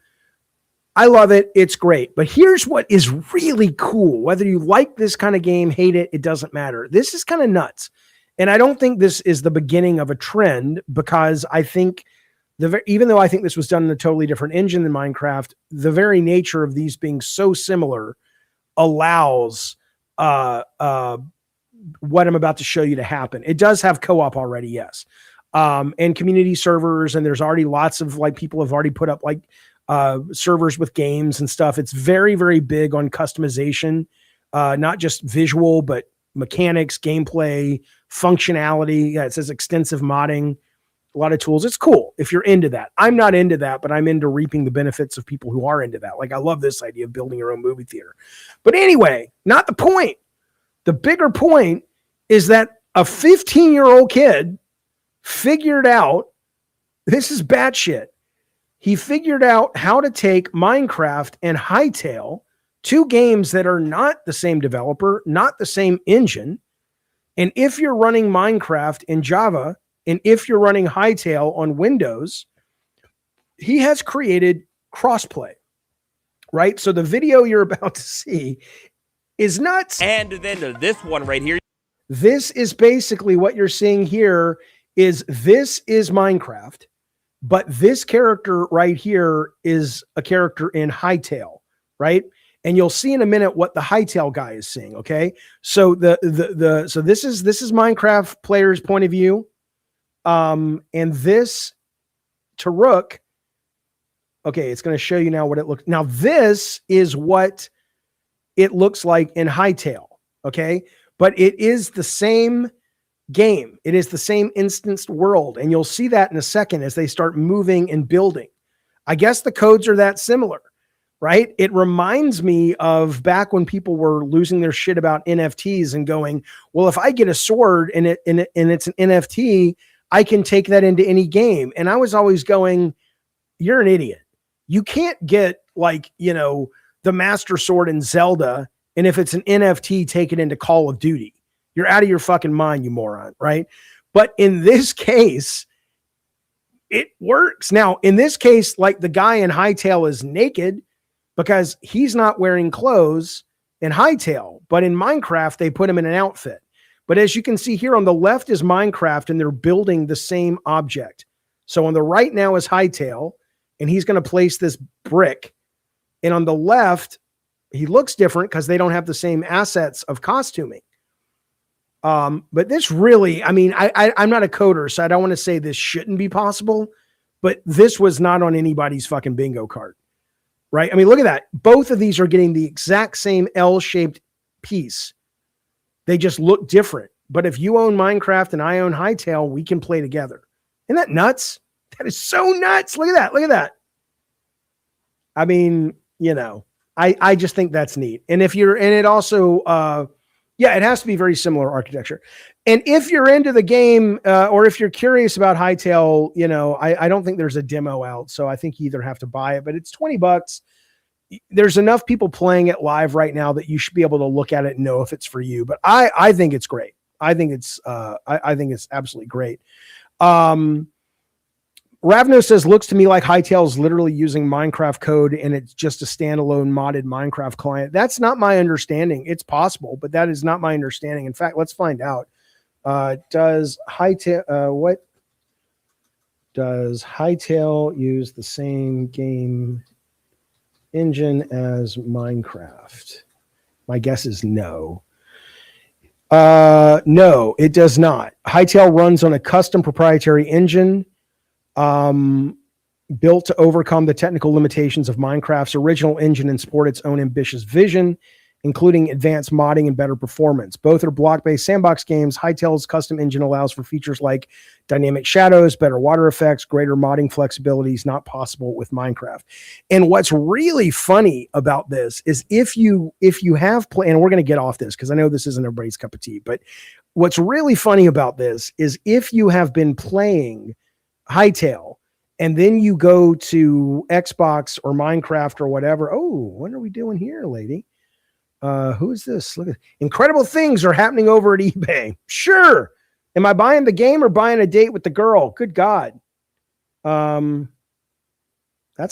Speaker 1: I love it. It's great. But here's what is really cool. Whether you like this kind of game, hate it, it doesn't matter. This is kind of nuts. And I don't think this is the beginning of a trend, because I think even though I think this was done in a totally different engine than Minecraft, the very nature of these being so similar allows what I'm about to show you to happen. It does have co-op already, yes. And community servers, and there's already lots of people have already put up servers with games and stuff. It's very, very big on customization, not just visual, but mechanics, gameplay, functionality. Yeah, it says extensive modding, a lot of tools. It's cool if you're into that. I'm not into that, but I'm into reaping the benefits of people who are into that. I love this idea of building your own movie theater. But anyway, not the point. The bigger point is that a 15-year-old kid figured out, this is batshit. He figured out how to take Minecraft and HYTALE, two games that are not the same developer, not the same engine. And if you're running Minecraft in Java, and if you're running HYTALE on Windows, he has created CROSSPLAY, right? So the video you're about to see is nuts.
Speaker 11: And then this one right here.
Speaker 1: This is basically what you're seeing here this is Minecraft. But this character right here is a character in HYTALE, right? And you'll see in a minute what the HYTALE guy is seeing. Okay, so so this is Minecraft player's point of view, and this Taruk. Okay, it's going to show you now what it looks. Now this is what it looks like in HYTALE. Okay, but it is the same game. It is the same instanced world, and you'll see that in a second as they start moving and building. I guess the codes are that similar, right? It reminds me of back when people were losing their shit about NFTs and going, well, if I get a sword and it's an NFT, I can take that into any game. And I was always going, you're an idiot. You can't get the Master Sword in Zelda, and if it's an NFT, take it into Call of Duty. You're out of your fucking mind, you moron, right? But in this case, it works. Now, in this case, the guy in HYTALE is naked because he's not wearing clothes in HYTALE. But in Minecraft, they put him in an outfit. But as you can see here on the left is Minecraft, and they're building the same object. So on the right now is HYTALE, and he's going to place this brick. And on the left, he looks different because they don't have the same assets of costuming. But this really, I'm not a coder, so I don't want to say this shouldn't be possible, but this was not on anybody's fucking bingo card, right? Look at that. Both of these are getting the exact same L-shaped piece. They just look different. But if you own Minecraft and I own HYTALE, we can play together. Isn't that nuts? That is so nuts. Look at that. Look at that. I mean, you know, I just think that's neat. And if you're, and it also, yeah, it has to be very similar architecture. And if you're into the game, or if you're curious about HYTALE, you know, I don't think there's a demo out. So I think you either have to buy it, but it's $20. There's enough people playing it live right now that you should be able to look at it and know if it's for you. But I think it's great. I think it's absolutely great. Ravno says, looks to me like HYTALE is literally using Minecraft code and it's just a standalone modded Minecraft client. That's not my understanding. It's possible, but that is not my understanding. In fact, let's find out. Does HYTALE use the same game engine as Minecraft? My guess is no. No, it does not. HYTALE runs on a custom proprietary engine built to overcome the technical limitations of Minecraft's original engine and support its own ambitious vision, including advanced modding and better performance. Both are block-based sandbox games. HYTALE's custom engine allows for features like dynamic shadows, better water effects, greater modding flexibilities not possible with Minecraft. And what's really funny about this is if you have played, and we're going to get off this because I know this isn't everybody's cup of tea, but what's really funny about this is if you have been playing HYTALE and then you go to Xbox or Minecraft or whatever. Oh, what are we doing here, lady? Who is this? Look at incredible things are happening over at eBay. Sure. Am I buying the game or buying a date with the girl? Good God. That's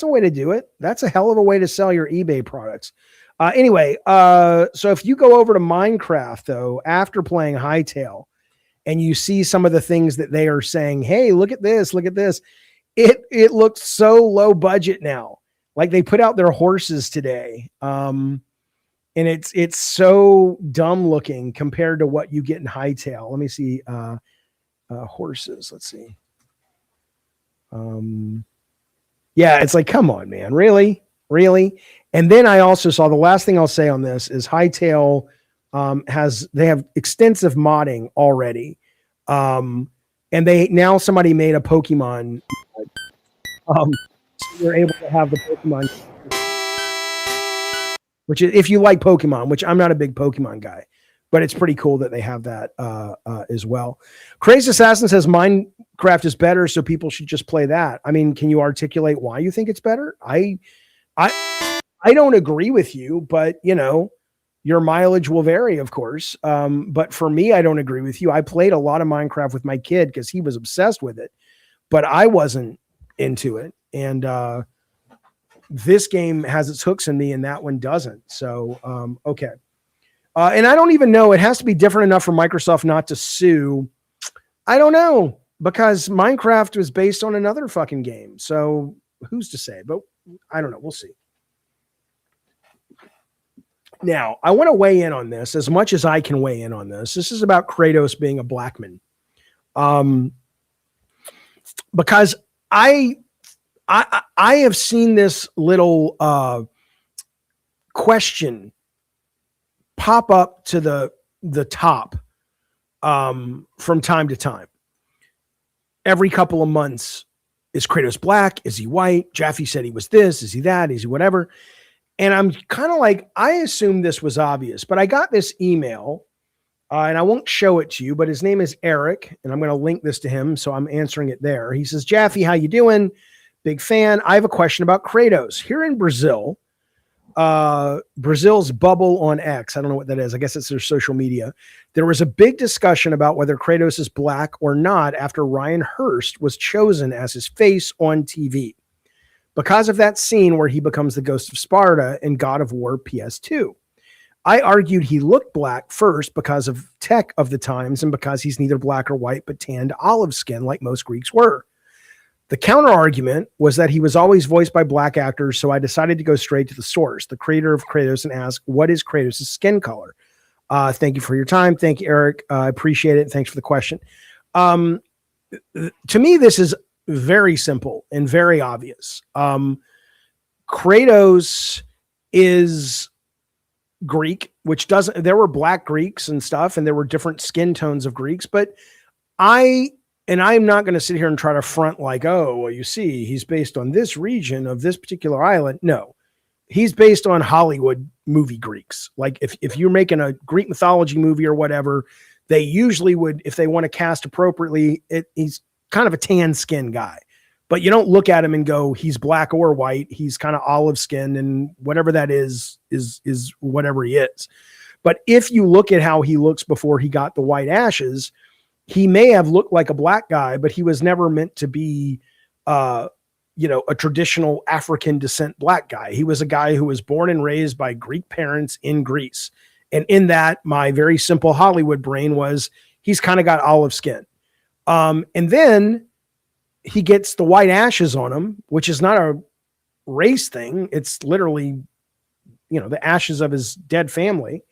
Speaker 1: a way to do it. That's a hell of a way to sell your eBay products. Anyway, so if you go over to Minecraft though, after playing HYTALE, and you see some of the things that they are saying, hey, look at this, look at this. It looks so low budget now. Like they put out their horses today. And it's so dumb looking compared to what you get in HYTALE. Let me see. Horses. Let's see. Yeah, it's like, come on, man. Really? Really? And then I also saw, the last thing I'll say on this is HYTALE they have extensive modding already. And somebody made a Pokemon. So you're able to have the Pokemon, which is, if you like Pokemon, which I'm not a big Pokemon guy, but it's pretty cool that they have that as well. Crazy Assassin says Minecraft is better, so people should just play that. I mean, can you articulate why you think it's better? I don't agree with you, but you know, your mileage will vary, of course. But for me, I don't agree with you. I played a lot of Minecraft with my kid because he was obsessed with it, but I wasn't into it. And this game has its hooks in me and that one doesn't. So, okay. And I don't even know, it has to be different enough for Microsoft not to sue. I don't know, because Minecraft was based on another fucking game. So who's to say? But I don't know. We'll see. Now, I want to weigh in on this as much as I can weigh in on this. This is about Kratos being a black man. Because I have seen this little question pop up to the top from time to time. Every couple of months, is Kratos black? Is he white? Jaffe said he was this. Is he that? Is he whatever? And I'm kind of like, I assumed this was obvious, but I got this email, and I won't show it to you, but his name is Eric, and I'm going to link this to him, so I'm answering it there. He says, Jaffe, how you doing? Big fan. I have a question about Kratos. Here in Brazil, Brazil's bubble on X, I don't know what that is. I guess it's their social media. There was a big discussion about whether Kratos is black or not after Ryan Hurst was chosen as his face on TV, because of that scene where he becomes the Ghost of Sparta in God of War PS2. I argued he looked black first because of tech of the times and because he's neither black or white, but tanned olive skin like most Greeks were. The counter argument was that he was always voiced by black actors, so I decided to go straight to the source, the creator of Kratos, and ask, what is Kratos' skin color? Thank you for your time. Thank you, Eric. I appreciate it. Thanks for the question. To me, this is very simple and very obvious. Kratos is Greek, which doesn't, there were black Greeks and stuff, and there were different skin tones of Greeks, but I'm not going to sit here and try to front like, oh, well, you see, he's based on this region of this particular island. No, he's based on Hollywood movie Greeks. Like if you're making a Greek mythology movie or whatever, they usually would, if they want to cast appropriately, he's kind of a tan skin guy, but you don't look at him and go, he's black or white. He's kind of olive skinned, and whatever that is whatever he is. But if you look at how he looks before he got the white ashes, he may have looked like a black guy, but he was never meant to be, a traditional African descent black guy. He was a guy who was born and raised by Greek parents in Greece. And in that, my very simple Hollywood brain was, he's kind of got olive skin. And then he gets the white ashes on him, which is not a race thing. It's literally, the ashes of his dead family.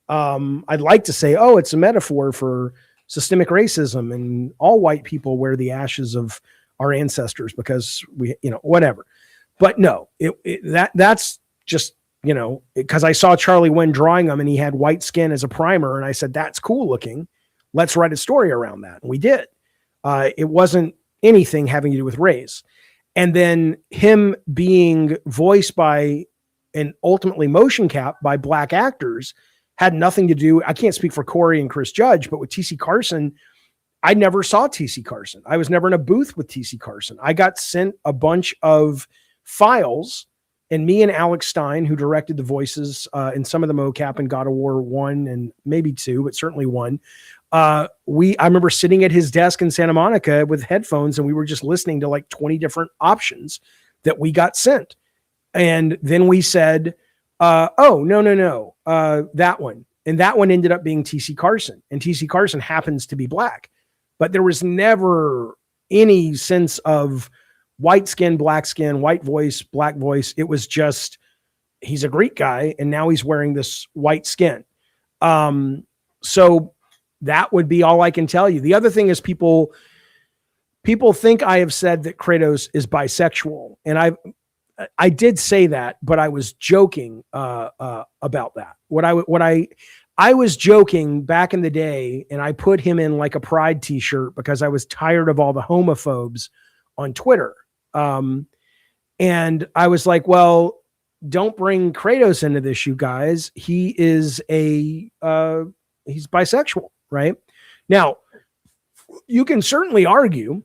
Speaker 1: I'd like to say, oh, it's a metaphor for systemic racism, and all white people wear the ashes of our ancestors because we, whatever. But no, that's just, because I saw Charlie Wynn drawing him and he had white skin as a primer. And I said, that's cool looking. Let's write a story around that. And we did. It wasn't anything having to do with race. And then him being voiced by and ultimately motion capped by black actors had nothing to do. I can't speak for Corey and Chris Judge, but with TC Carson, I never saw TC Carson. I was never in a booth with TC Carson. I got sent a bunch of files, and me and Alex Stein, who directed the voices in some of the mocap in God of War 1 and maybe 2, but certainly 1. I remember sitting at his desk in Santa Monica with headphones, and we were just listening to like 20 different options that we got sent. And then we said, oh, no, that one. And that one ended up being TC Carson. And TC Carson happens to be black. But there was never any sense of white skin, black skin, white voice, black voice. It was just, he's a Greek guy, and now he's wearing this white skin. So that would be all I can tell you. The other thing is people think I have said that Kratos is bisexual. And I did say that, but I was joking about that. I was joking back in the day, and I put him in like a pride t-shirt because I was tired of all the homophobes on Twitter. And I was like, well, don't bring Kratos into this, you guys. He is he's bisexual, right? Now, you can certainly argue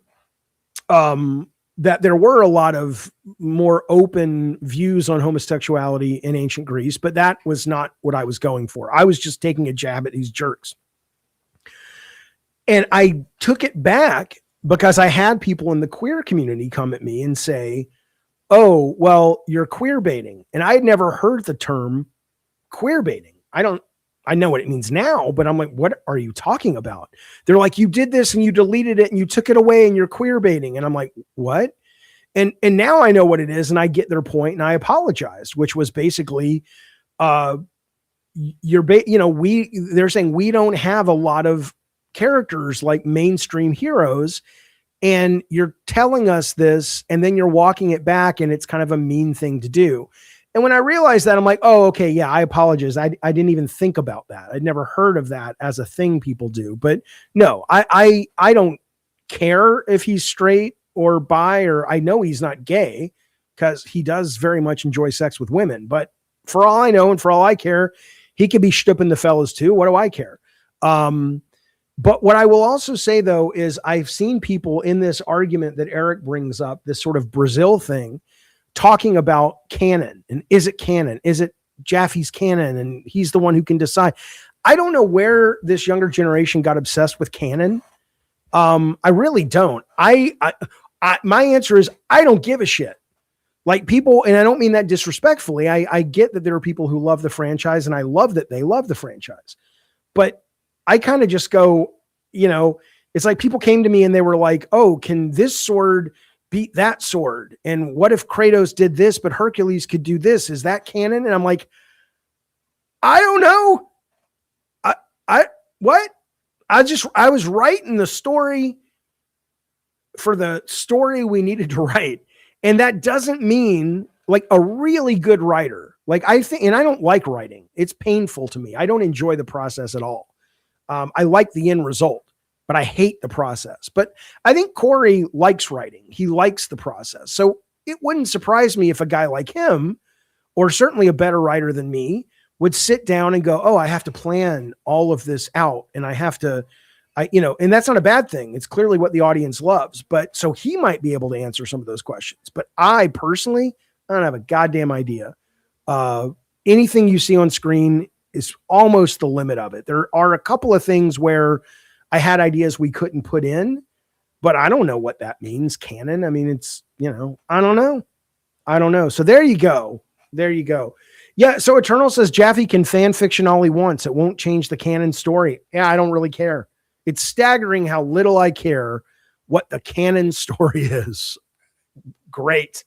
Speaker 1: that there were a lot of more open views on homosexuality in ancient Greece, but that was not what I was going for. I was just taking a jab at these jerks. And I took it back because I had people in the queer community come at me and say, oh, well, you're queer baiting. And I had never heard the term queer baiting. I know what it means now, but I'm like, what are you talking about? They're like, you did this and you deleted it and you took it away and you're queer baiting. And I'm like, what? And now I know what it is, and I get their point, and I apologized, which was basically, they're saying we don't have a lot of characters like mainstream heroes, and you're telling us this, and then you're walking it back, and it's kind of a mean thing to do. And when I realized that, I'm like, oh, okay, yeah, I apologize. I didn't even think about that. I'd never heard of that as a thing people do. But no, I don't care if he's straight or bi, or I know he's not gay because he does very much enjoy sex with women. But for all I know and for all I care, he could be shtipping the fellas too. What do I care? But what I will also say, though, is I've seen people in this argument that Eric brings up, this sort of Brazil thing, talking about canon. And is it canon? Is it Jaffe's canon? And he's the one who can decide. I don't know where this younger generation got obsessed with canon. I really don't. My answer is I don't give a shit. Like people, and I don't mean that disrespectfully. I get that there are people who love the franchise, and I love that they love the franchise. But I kind of just go, it's like people came to me and they were like, oh, can this sword beat that sword? And what if Kratos did this, but Hercules could do this? Is that canon? And I'm like, I don't know. What? I was writing the story for the story we needed to write. And that doesn't mean, like, a really good writer Like I think, and I don't like writing. It's painful to me. I don't enjoy the process at all. I like the end result, but I hate the process. But I think Corey likes writing. He likes the process. So it wouldn't surprise me if a guy like him, or certainly a better writer than me, would sit down and go, oh, I have to plan all of this out. And I have to, and that's not a bad thing. It's clearly what the audience loves. But so he might be able to answer some of those questions. But I personally, I don't have a goddamn idea. Anything you see on screen is almost the limit of it. There are a couple of things where I had ideas we couldn't put in, but I don't know what that means. Canon. I mean, it's, I don't know. So there you go. Yeah. So Eternal says Jaffe can fan fiction all he wants. It won't change the canon story. Yeah. I don't really care. It's staggering how little I care what the canon story is. Great.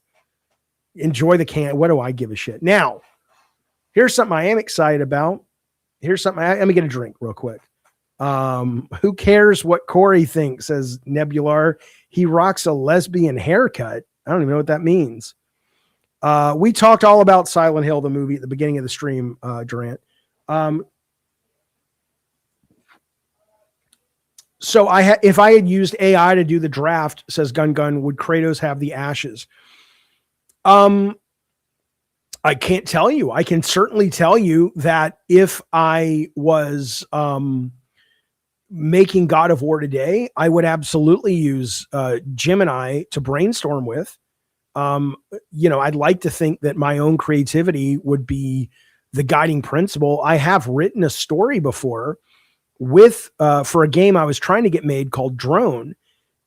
Speaker 1: Enjoy the canon. What do I give a shit? Now, here's something I am excited about. Let me get a drink real quick. Who cares what Corey thinks, says Nebular. He rocks a lesbian haircut. I don't even know what that means. We talked all about Silent Hill, the movie, at the beginning of the stream, Durant. So if I had used AI to do the draft, says Gun, would Kratos have the ashes? I can't tell you. I can certainly tell you that if I was making God of War today, I would absolutely use Gemini to brainstorm with. I'd like to think that my own creativity would be the guiding principle. I have written a story before with for a game I was trying to get made called Drone,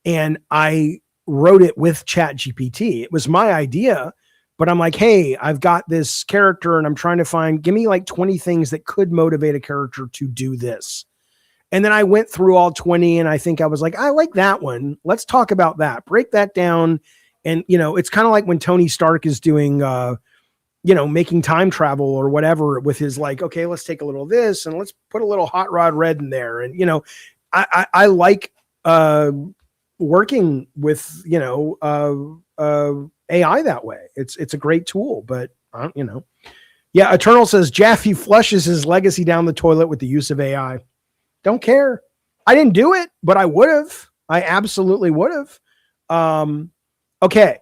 Speaker 1: and I wrote it with ChatGPT. It was my idea. But I'm like, hey, I've got this character and I'm trying to give me like 20 things that could motivate a character to do this. And then I went through all 20 and I think I was like, I like that one. Let's talk about that. Break that down. And, it's kind of like when Tony Stark is doing, making time travel or whatever with his like, okay, let's take a little of this and let's put a little hot rod red in there. And, I like working with, AI that way. It's a great tool, but yeah. Eternal says Jaffe flushes his legacy down the toilet with the use of AI. Don't care. I didn't do it, but I would have. I absolutely would have. Okay.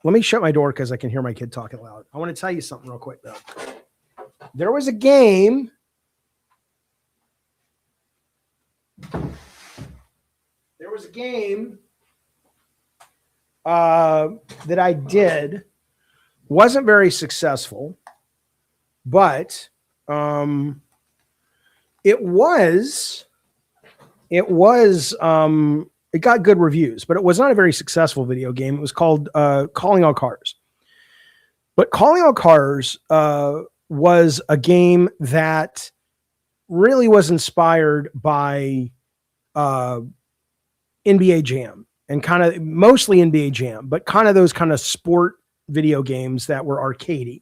Speaker 1: Let me shut my door because I can hear my kid talking loud. I want to tell you something real quick though. There was a game. That I did, wasn't very successful, but it got good reviews, but it was not a very successful video game. It was called Calling All Cars. But Calling All Cars was a game that really was inspired by NBA Jam. And kind of mostly NBA Jam, but kind of those kind of sport video games that were arcadey,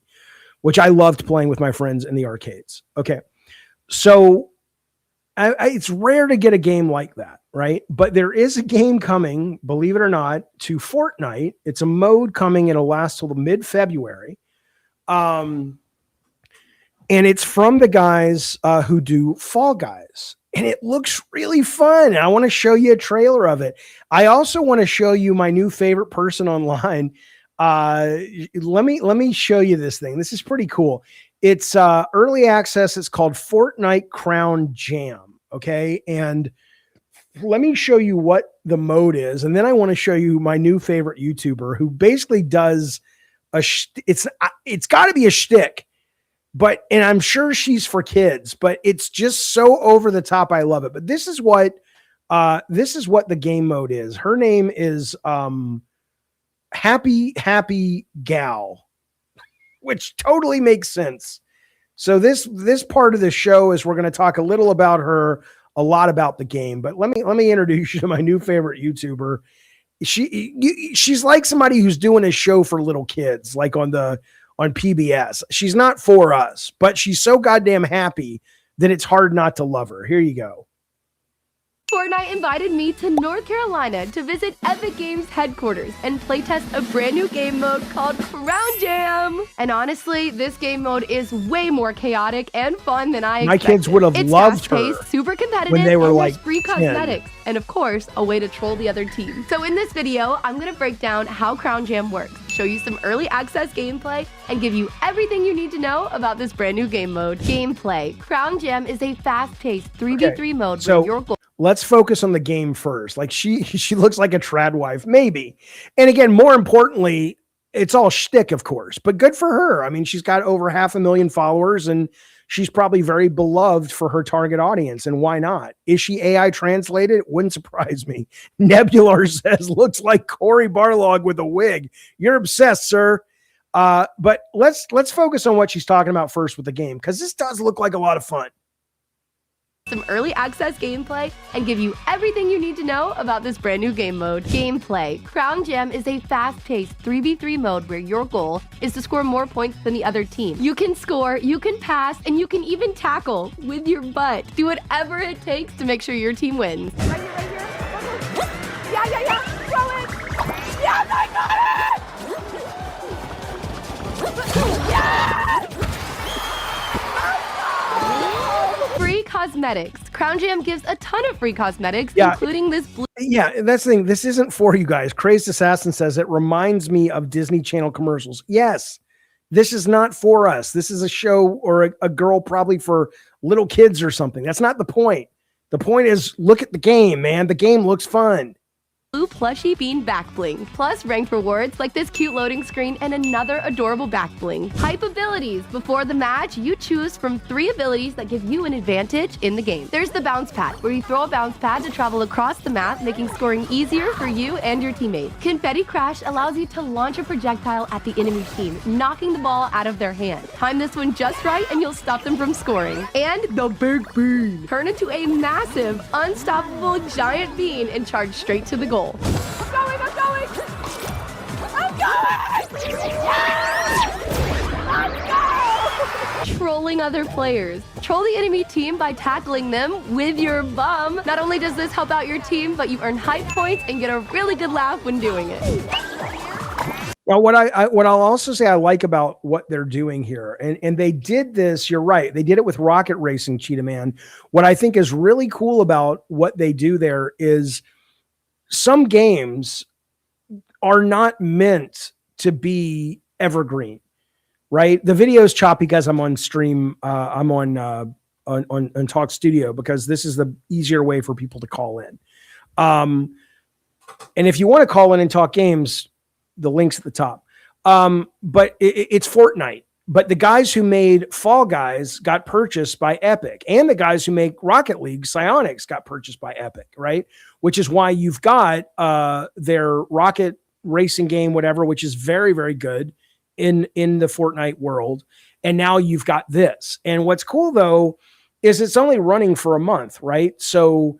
Speaker 1: which I loved playing with my friends in the arcades. Okay. So it's rare to get a game like that, right? But there is a game coming, believe it or not, to Fortnite. It's a mode coming. It'll last till the mid-February. And it's from the guys who do Fall Guys. And it looks really fun. I want to show you a trailer of it. I also want to show you my new favorite person online. Let me show you this thing. This is pretty cool. It's early access. It's called FORTNITE CROWN JAM. Okay. And let me show you what the mode is. And then I want to show you my new favorite YouTuber who basically does it's got to be a shtick. And I'm sure she's for kids, but it's just so over the top. I love it. But this is what the game mode is. Her name is Happy Gal, which totally makes sense. So this part of the show is we're going to talk a little about her, a lot about the game. But let me introduce you to my new favorite YouTuber. She's like somebody who's doing a show for little kids, like on PBS. She's not for us, but she's so goddamn happy that it's hard not to love her. Here you go.
Speaker 12: Fortnite invited me to North Carolina to visit Epic Games headquarters and playtest a brand new game mode called Crown Jam. And honestly, this game mode is way more chaotic and fun than I expected.
Speaker 1: My kids would have
Speaker 12: it's
Speaker 1: loved her
Speaker 12: fast-paced, super competitive,
Speaker 1: when they were
Speaker 12: and
Speaker 1: like
Speaker 12: there's free
Speaker 1: 10.
Speaker 12: cosmetics. And of course, a way to troll the other team. So in this video, I'm gonna break down how Crown Jam works, show you some early access gameplay, and give you everything you need to know about this brand new game mode. Gameplay. Crown Jam is a fast-paced 3v3 mode
Speaker 1: so
Speaker 12: with your goal.
Speaker 1: Let's focus on the game first. Like she looks like a trad wife, maybe. And again, more importantly, it's all shtick, of course, but good for her. I mean, she's got over 500,000 followers and she's probably very beloved for her target audience. And why not? Is she AI translated? It wouldn't surprise me. Nebular says, looks like Cory Barlog with a wig. You're obsessed, sir. But let's focus on what she's talking about first with the game, because this does look like a lot of fun.
Speaker 12: Some early access gameplay and give you everything you need to know about this brand new game mode. Gameplay. Crown Jam is a fast-paced 3v3 mode where your goal is to score more points than the other team. You can score, you can pass, and you can even tackle with your butt. Do whatever it takes to make sure your team wins. Right here, right here. Yeah. Throw it. Yes, I got it. Yes! Free cosmetics. Crown Jam gives a ton of free cosmetics, including this blue.
Speaker 1: Yeah, that's the thing. This isn't for you guys. Crazed Assassin says it reminds me of Disney Channel commercials. Yes, this is not for us. This is a show or a girl probably for little kids or something. That's not the point. The point is, look at the game, man. The game looks fun.
Speaker 12: Blue plushie bean back bling, plus ranked rewards like this cute loading screen and another adorable back bling. Hype abilities. Before the match, you choose from 3 abilities that give you an advantage in the game. There's the bounce pad, where you throw a bounce pad to travel across the map, making scoring easier for you and your teammates. Confetti Crash allows you to launch a projectile at the enemy team, knocking the ball out of their hand. Time this one just right and you'll stop them from scoring. And the big bean. Turn into a massive, unstoppable giant bean and charge straight to the goal. I'm going! Yes! Let's go! Trolling other players. Troll the enemy team by tackling them with your bum. Not only does this help out your team, but you earn hype points and get a really good laugh when doing it.
Speaker 1: Now, what I'll also say I like about what they're doing here, and they did this, you're right, they did it with Rocket Racing, Cheetah Man. What I think is really cool about what they do there is some games are not meant to be evergreen, right? The video is choppy because I'm on stream. I'm on Talk Studio because this is the easier way for people to call in. And if you want to call in and talk games, the link's at the top. But it's Fortnite. But the guys who made Fall Guys got purchased by Epic, and the guys who make Rocket League, Psyonix, got purchased by Epic, right? Which is why you've got their Rocket Racing game, whatever, which is very, very good in the Fortnite world. And now you've got this. And what's cool, though, is it's only running for a month, right? So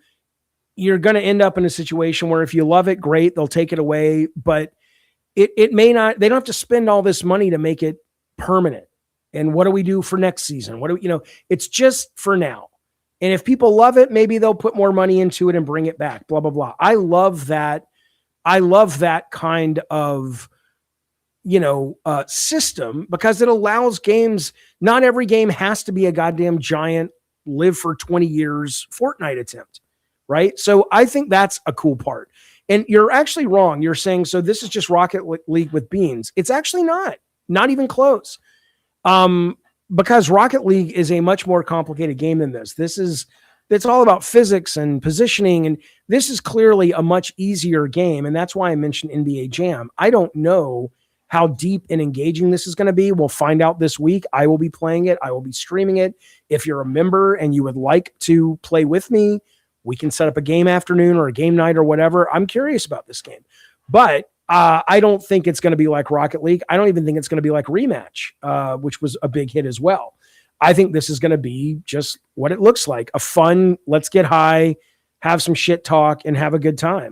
Speaker 1: you're going to end up in a situation where if you love it, great, they'll take it away. But it may not, they don't have to spend all this money to make it permanent. And what do we do for next season? It's just for now. And if people love it, maybe they'll put more money into it and bring it back, blah, blah, blah. I love that kind of, system, because it allows games. Not every game has to be a goddamn giant live for 20 years Fortnite attempt. Right. So I think that's a cool part. And you're actually wrong. You're saying, so this is just Rocket League with beans. It's actually not even close. Because Rocket League is a much more complicated game than this. It's all about physics and positioning. And this is clearly a much easier game. And that's why I mentioned NBA Jam. I don't know how deep and engaging this is going to be. We'll find out this week. I will be playing it. I will be streaming it. If you're a member and you would like to play with me, we can set up a game afternoon or a game night or whatever. I'm curious about this game, but I don't think it's going to be like Rocket League. I don't even think it's going to be like Rematch, which was a big hit as well. I think this is going to be just what it looks like. A fun, let's get high, have some shit talk, and have a good time.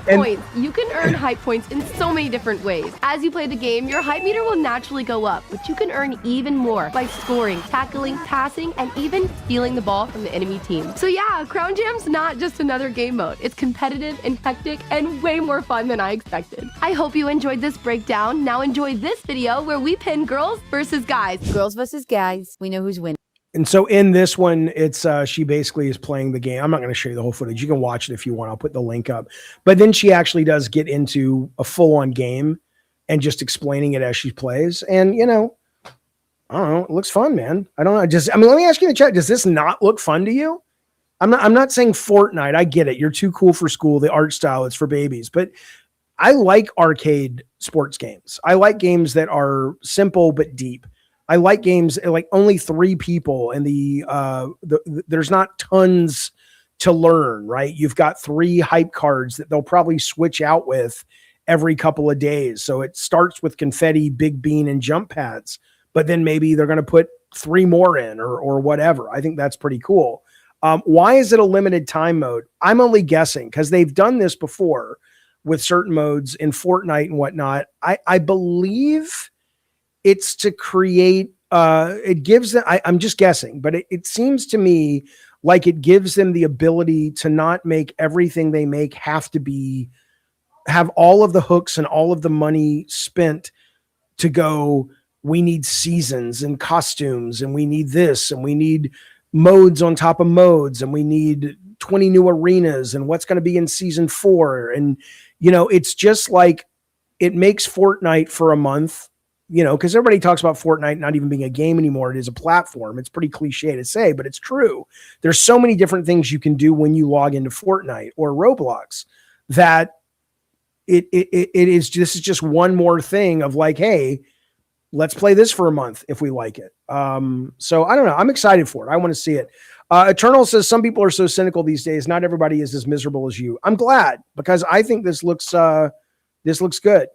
Speaker 12: points. You can earn hype points in so many different ways. As you play the game, your hype meter will naturally go up, but you can earn even more by scoring, tackling, passing, and even stealing the ball from the enemy team. So yeah, Crown Jam's not just another game mode. It's competitive and hectic and way more fun than I expected. I hope you enjoyed this breakdown. Now enjoy this video where we pin girls versus guys.
Speaker 13: Girls versus guys. We know who's winning.
Speaker 1: And so in this one, it's she basically is playing the game. I'm not going to show you the whole footage. You can watch it if you want. I'll put the link up. But then she actually does get into a full-on game and just explaining it as she plays. And, you know, I don't know. It looks fun, man. I don't know. I mean, let me ask you in the chat. Does this not look fun to you? I'm not saying Fortnite. I get it. You're too cool for school. The art style, it's for babies. But I like arcade sports games. I like games that are simple but deep. I like games like only 3 people and there's not tons to learn, right? You've got 3 hype cards that they'll probably switch out with every couple of days. So it starts with confetti, big bean, and jump pads, but then maybe they're going to put 3 more in or whatever. I think that's pretty cool. Why is it a limited time mode? I'm only guessing because they've done this before with certain modes in Fortnite and whatnot. I believe it's to create, it gives them, I'm just guessing, but it seems to me like it gives them the ability to not make everything they make have all of the hooks and all of the money spent to go, we need seasons and costumes and we need this and we need modes on top of modes and we need 20 new arenas and what's going to be in season 4. And, you know, it's just like, it makes Fortnite for a month, you know, because everybody talks about Fortnite not even being a game anymore. It is a platform. It's pretty cliche to say, but it's true. There's so many different things you can do when you log into Fortnite or Roblox that this is just one more thing of like, hey, let's play this for a month if we like it. So I don't know. I'm excited for it. I want to see it. Eternal says some people are so cynical these days. Not everybody is as miserable as you. I'm glad because I think this looks good.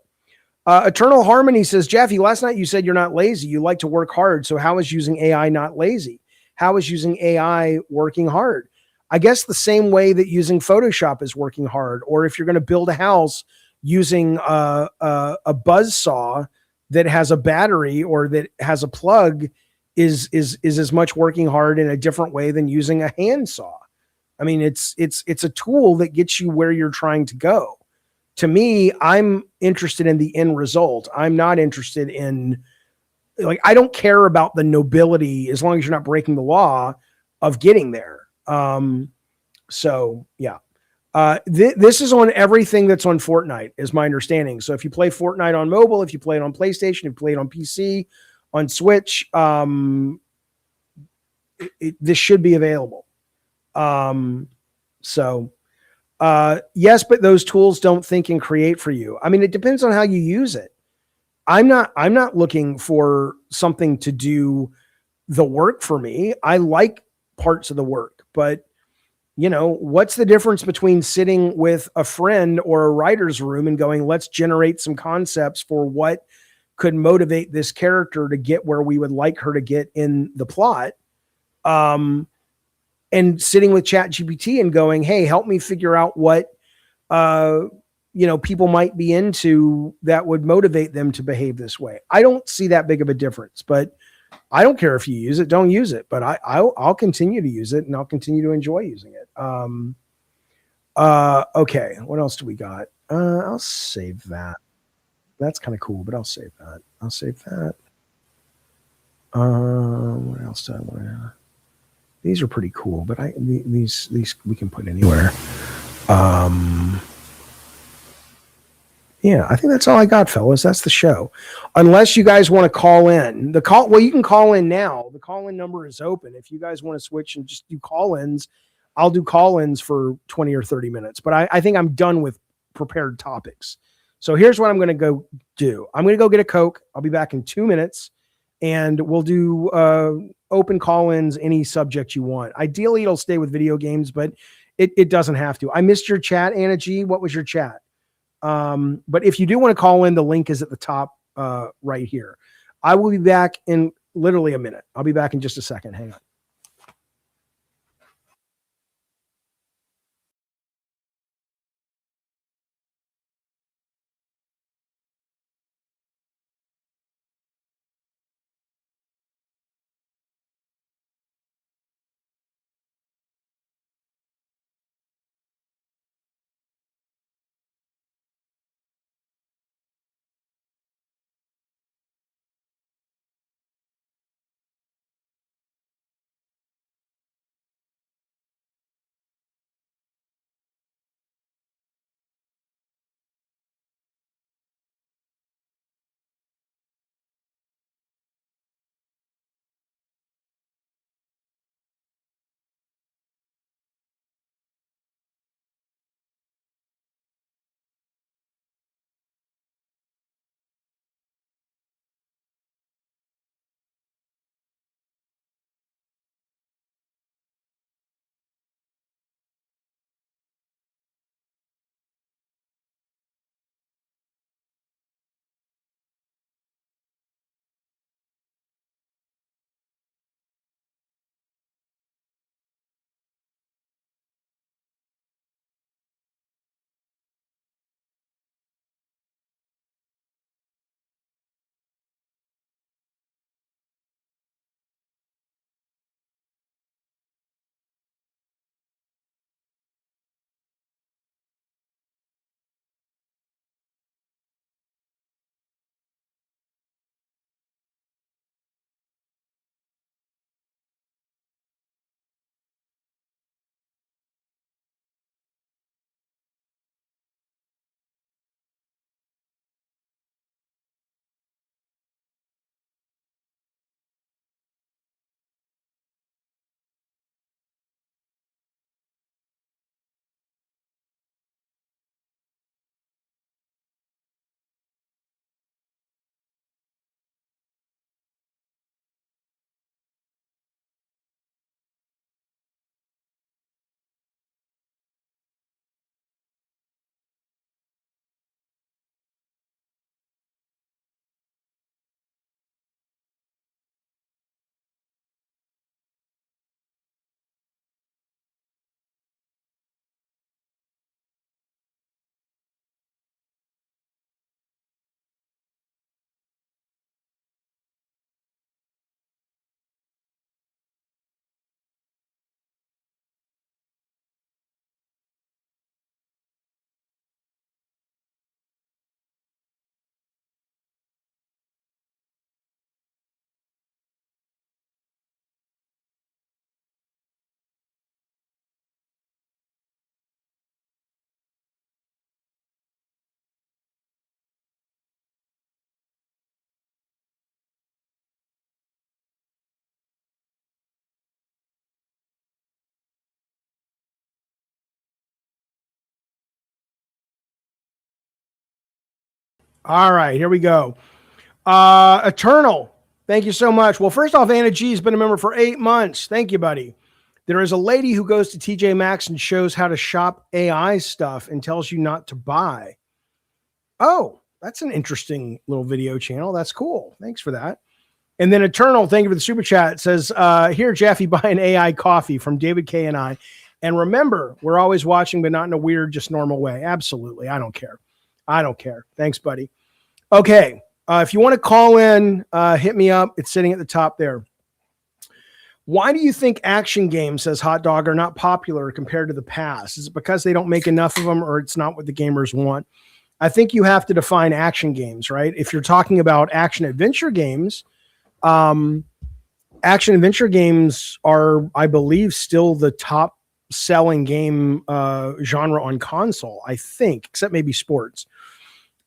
Speaker 1: Eternal Harmony says, Jaffe, last night you said you're not lazy. You like to work hard. So how is using AI not lazy? How is using AI working hard? I guess the same way that using Photoshop is working hard. Or if you're going to build a house using a buzz saw that has a battery or that has a plug is as much working hard in a different way than using a hand saw. I mean, it's a tool that gets you where you're trying to go. To me, I'm interested in the end result. I'm not interested in, like, I don't care about the nobility as long as you're not breaking the law of getting there. So yeah, this is on everything that's on Fortnite is my understanding. So if you play Fortnite on mobile, if you play it on PlayStation, if you play it on PC, on Switch, this should be available. Yes, but those tools don't think and create for you. I mean, it depends on how you use it. I'm not looking for something to do the work for me. I like parts of the work, but you know, what's the difference between sitting with a friend or a writer's room and going, let's generate some concepts for what could motivate this character to get where we would like her to get in the plot. And sitting with ChatGPT and going, hey, help me figure out what, people might be into that would motivate them to behave this way. I don't see that big of a difference, but I don't care if you use it, don't use it, but I'll continue to use it and I'll continue to enjoy using it. Okay. What else do we got? I'll save that. That's kind of cool, but I'll save that. What else do I want to? These are pretty cool, but these we can put anywhere. Yeah, I think that's all I got, fellas. That's the show. Unless you guys want to call in. Well, you can call in now. The call-in number is open. If you guys want to switch and just do call-ins, I'll do call-ins for 20 or 30 minutes. But I think I'm done with prepared topics. So here's what I'm going to go do. I'm going to go get a Coke. I'll be back in 2 minutes, and we'll do open call-ins, any subject you want. Ideally, it'll stay with video games, but it doesn't have to. I missed your chat, Anna G. What was your chat? But if you do want to call in, the link is at the top right here. I will be back in literally a minute. I'll be back in just a second. Hang on. All right, here we go. Eternal, thank you so much. Well, first off, Anna G has been a member for 8 months. Thank you, buddy. There is a lady who goes to TJ Maxx and shows how to shop AI stuff and tells you not to buy. Oh, that's an interesting little video channel. That's cool. Thanks for that. And then Eternal, thank you for the super chat. It says, here, Jaffe, buy an AI coffee from David K and I. And remember, we're always watching, but not in a weird, just normal way. Absolutely. I don't care. I don't care. Thanks, buddy. Okay. If you want to call in, hit me up. It's sitting at the top there. Why do you think action games, says Hot Dog, are not popular compared to the past? Is it because they don't make enough of them, or it's not what the gamers want? I think you have to define action games, right? If you're talking about action adventure games, action adventure games are, I believe, still the top selling game genre on console, I think, except maybe sports.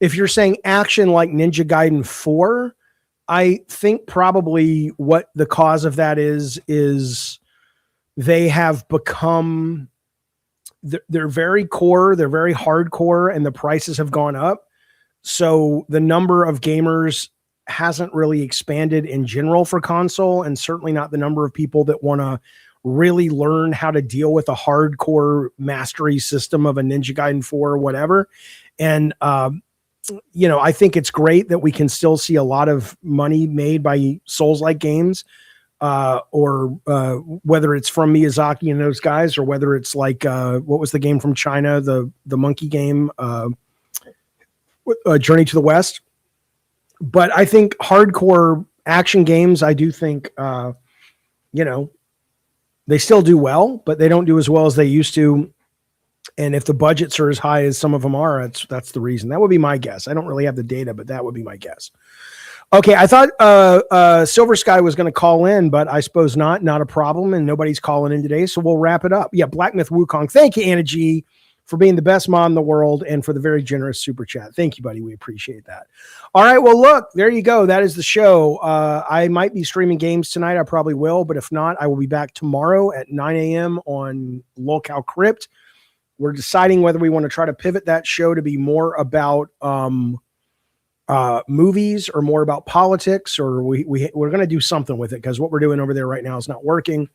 Speaker 1: If you're saying action like Ninja Gaiden 4, I think probably what the cause of that is they have become, they're very core, they're very hardcore, and the prices have gone up. So the number of gamers hasn't really expanded in general for console, and certainly not the number of people that want to really learn how to deal with a hardcore mastery system of a Ninja Gaiden 4 or whatever. And, you know, I think it's great that we can still see a lot of money made by Souls-like games, or whether it's from Miyazaki and those guys, or whether it's like, what was the game from China, the monkey game, Journey to the West. But I think hardcore action games, I do think, you know, they still do well, but they don't do as well as they used to. And if the budgets are as high as some of them are, that's the reason. That would be my guess. I don't really have the data, but that would be my guess. Okay, I thought Silver Sky was going to call in, but I suppose not. Not a problem, and nobody's calling in today, so we'll wrap it up. Yeah, Black Myth Wukong. Thank you, Anna G, for being the best mom in the world and for the very generous super chat. Thank you, buddy. We appreciate that. All right, well, look, there you go. That is the show. I might be streaming games tonight. I probably will, but if not, I will be back tomorrow at 9 a.m. on Lolcow Crypt. We're deciding whether we want to try to pivot that show to be more about movies or more about politics, or we're going to do something with it, because what we're doing over there right now is not working.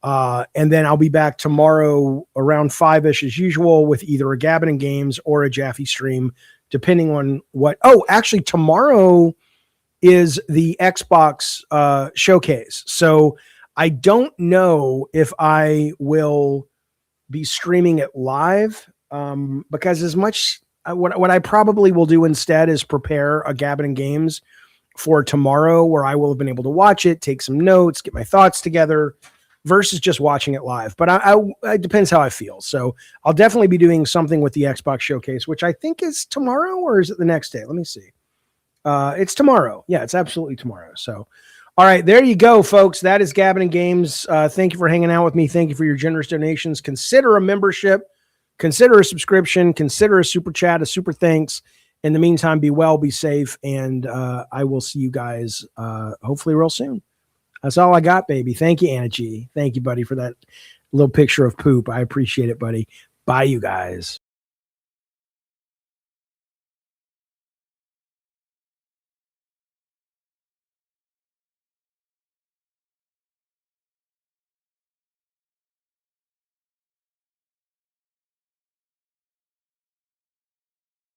Speaker 1: And then I'll be back tomorrow around 5-ish as usual with either a Gabbin' and Games or a Jaffe stream, depending on what. Oh, actually, tomorrow is the Xbox showcase. So I don't know if I will be streaming it live, because as much what I probably will do instead is prepare a Gabbin' and Games for tomorrow, where I will have been able to watch it, take some notes, get my thoughts together, versus just watching it live. But it depends how I feel. So I'll definitely be doing something with the Xbox showcase, which I think is tomorrow, or is it the next day? Let me see. It's tomorrow. Yeah, it's absolutely tomorrow. So, all right, there you go, folks. That is Gabbin' and Games. Thank you for hanging out with me. Thank you for your generous donations. Consider a membership, consider a subscription, consider a super chat, a super thanks. In the meantime, be well, be safe, and I will see you guys hopefully real soon. That's all I got, baby. Thank you, Anna G. Thank you, buddy, for that little picture of poop. I appreciate it, buddy. Bye, you guys.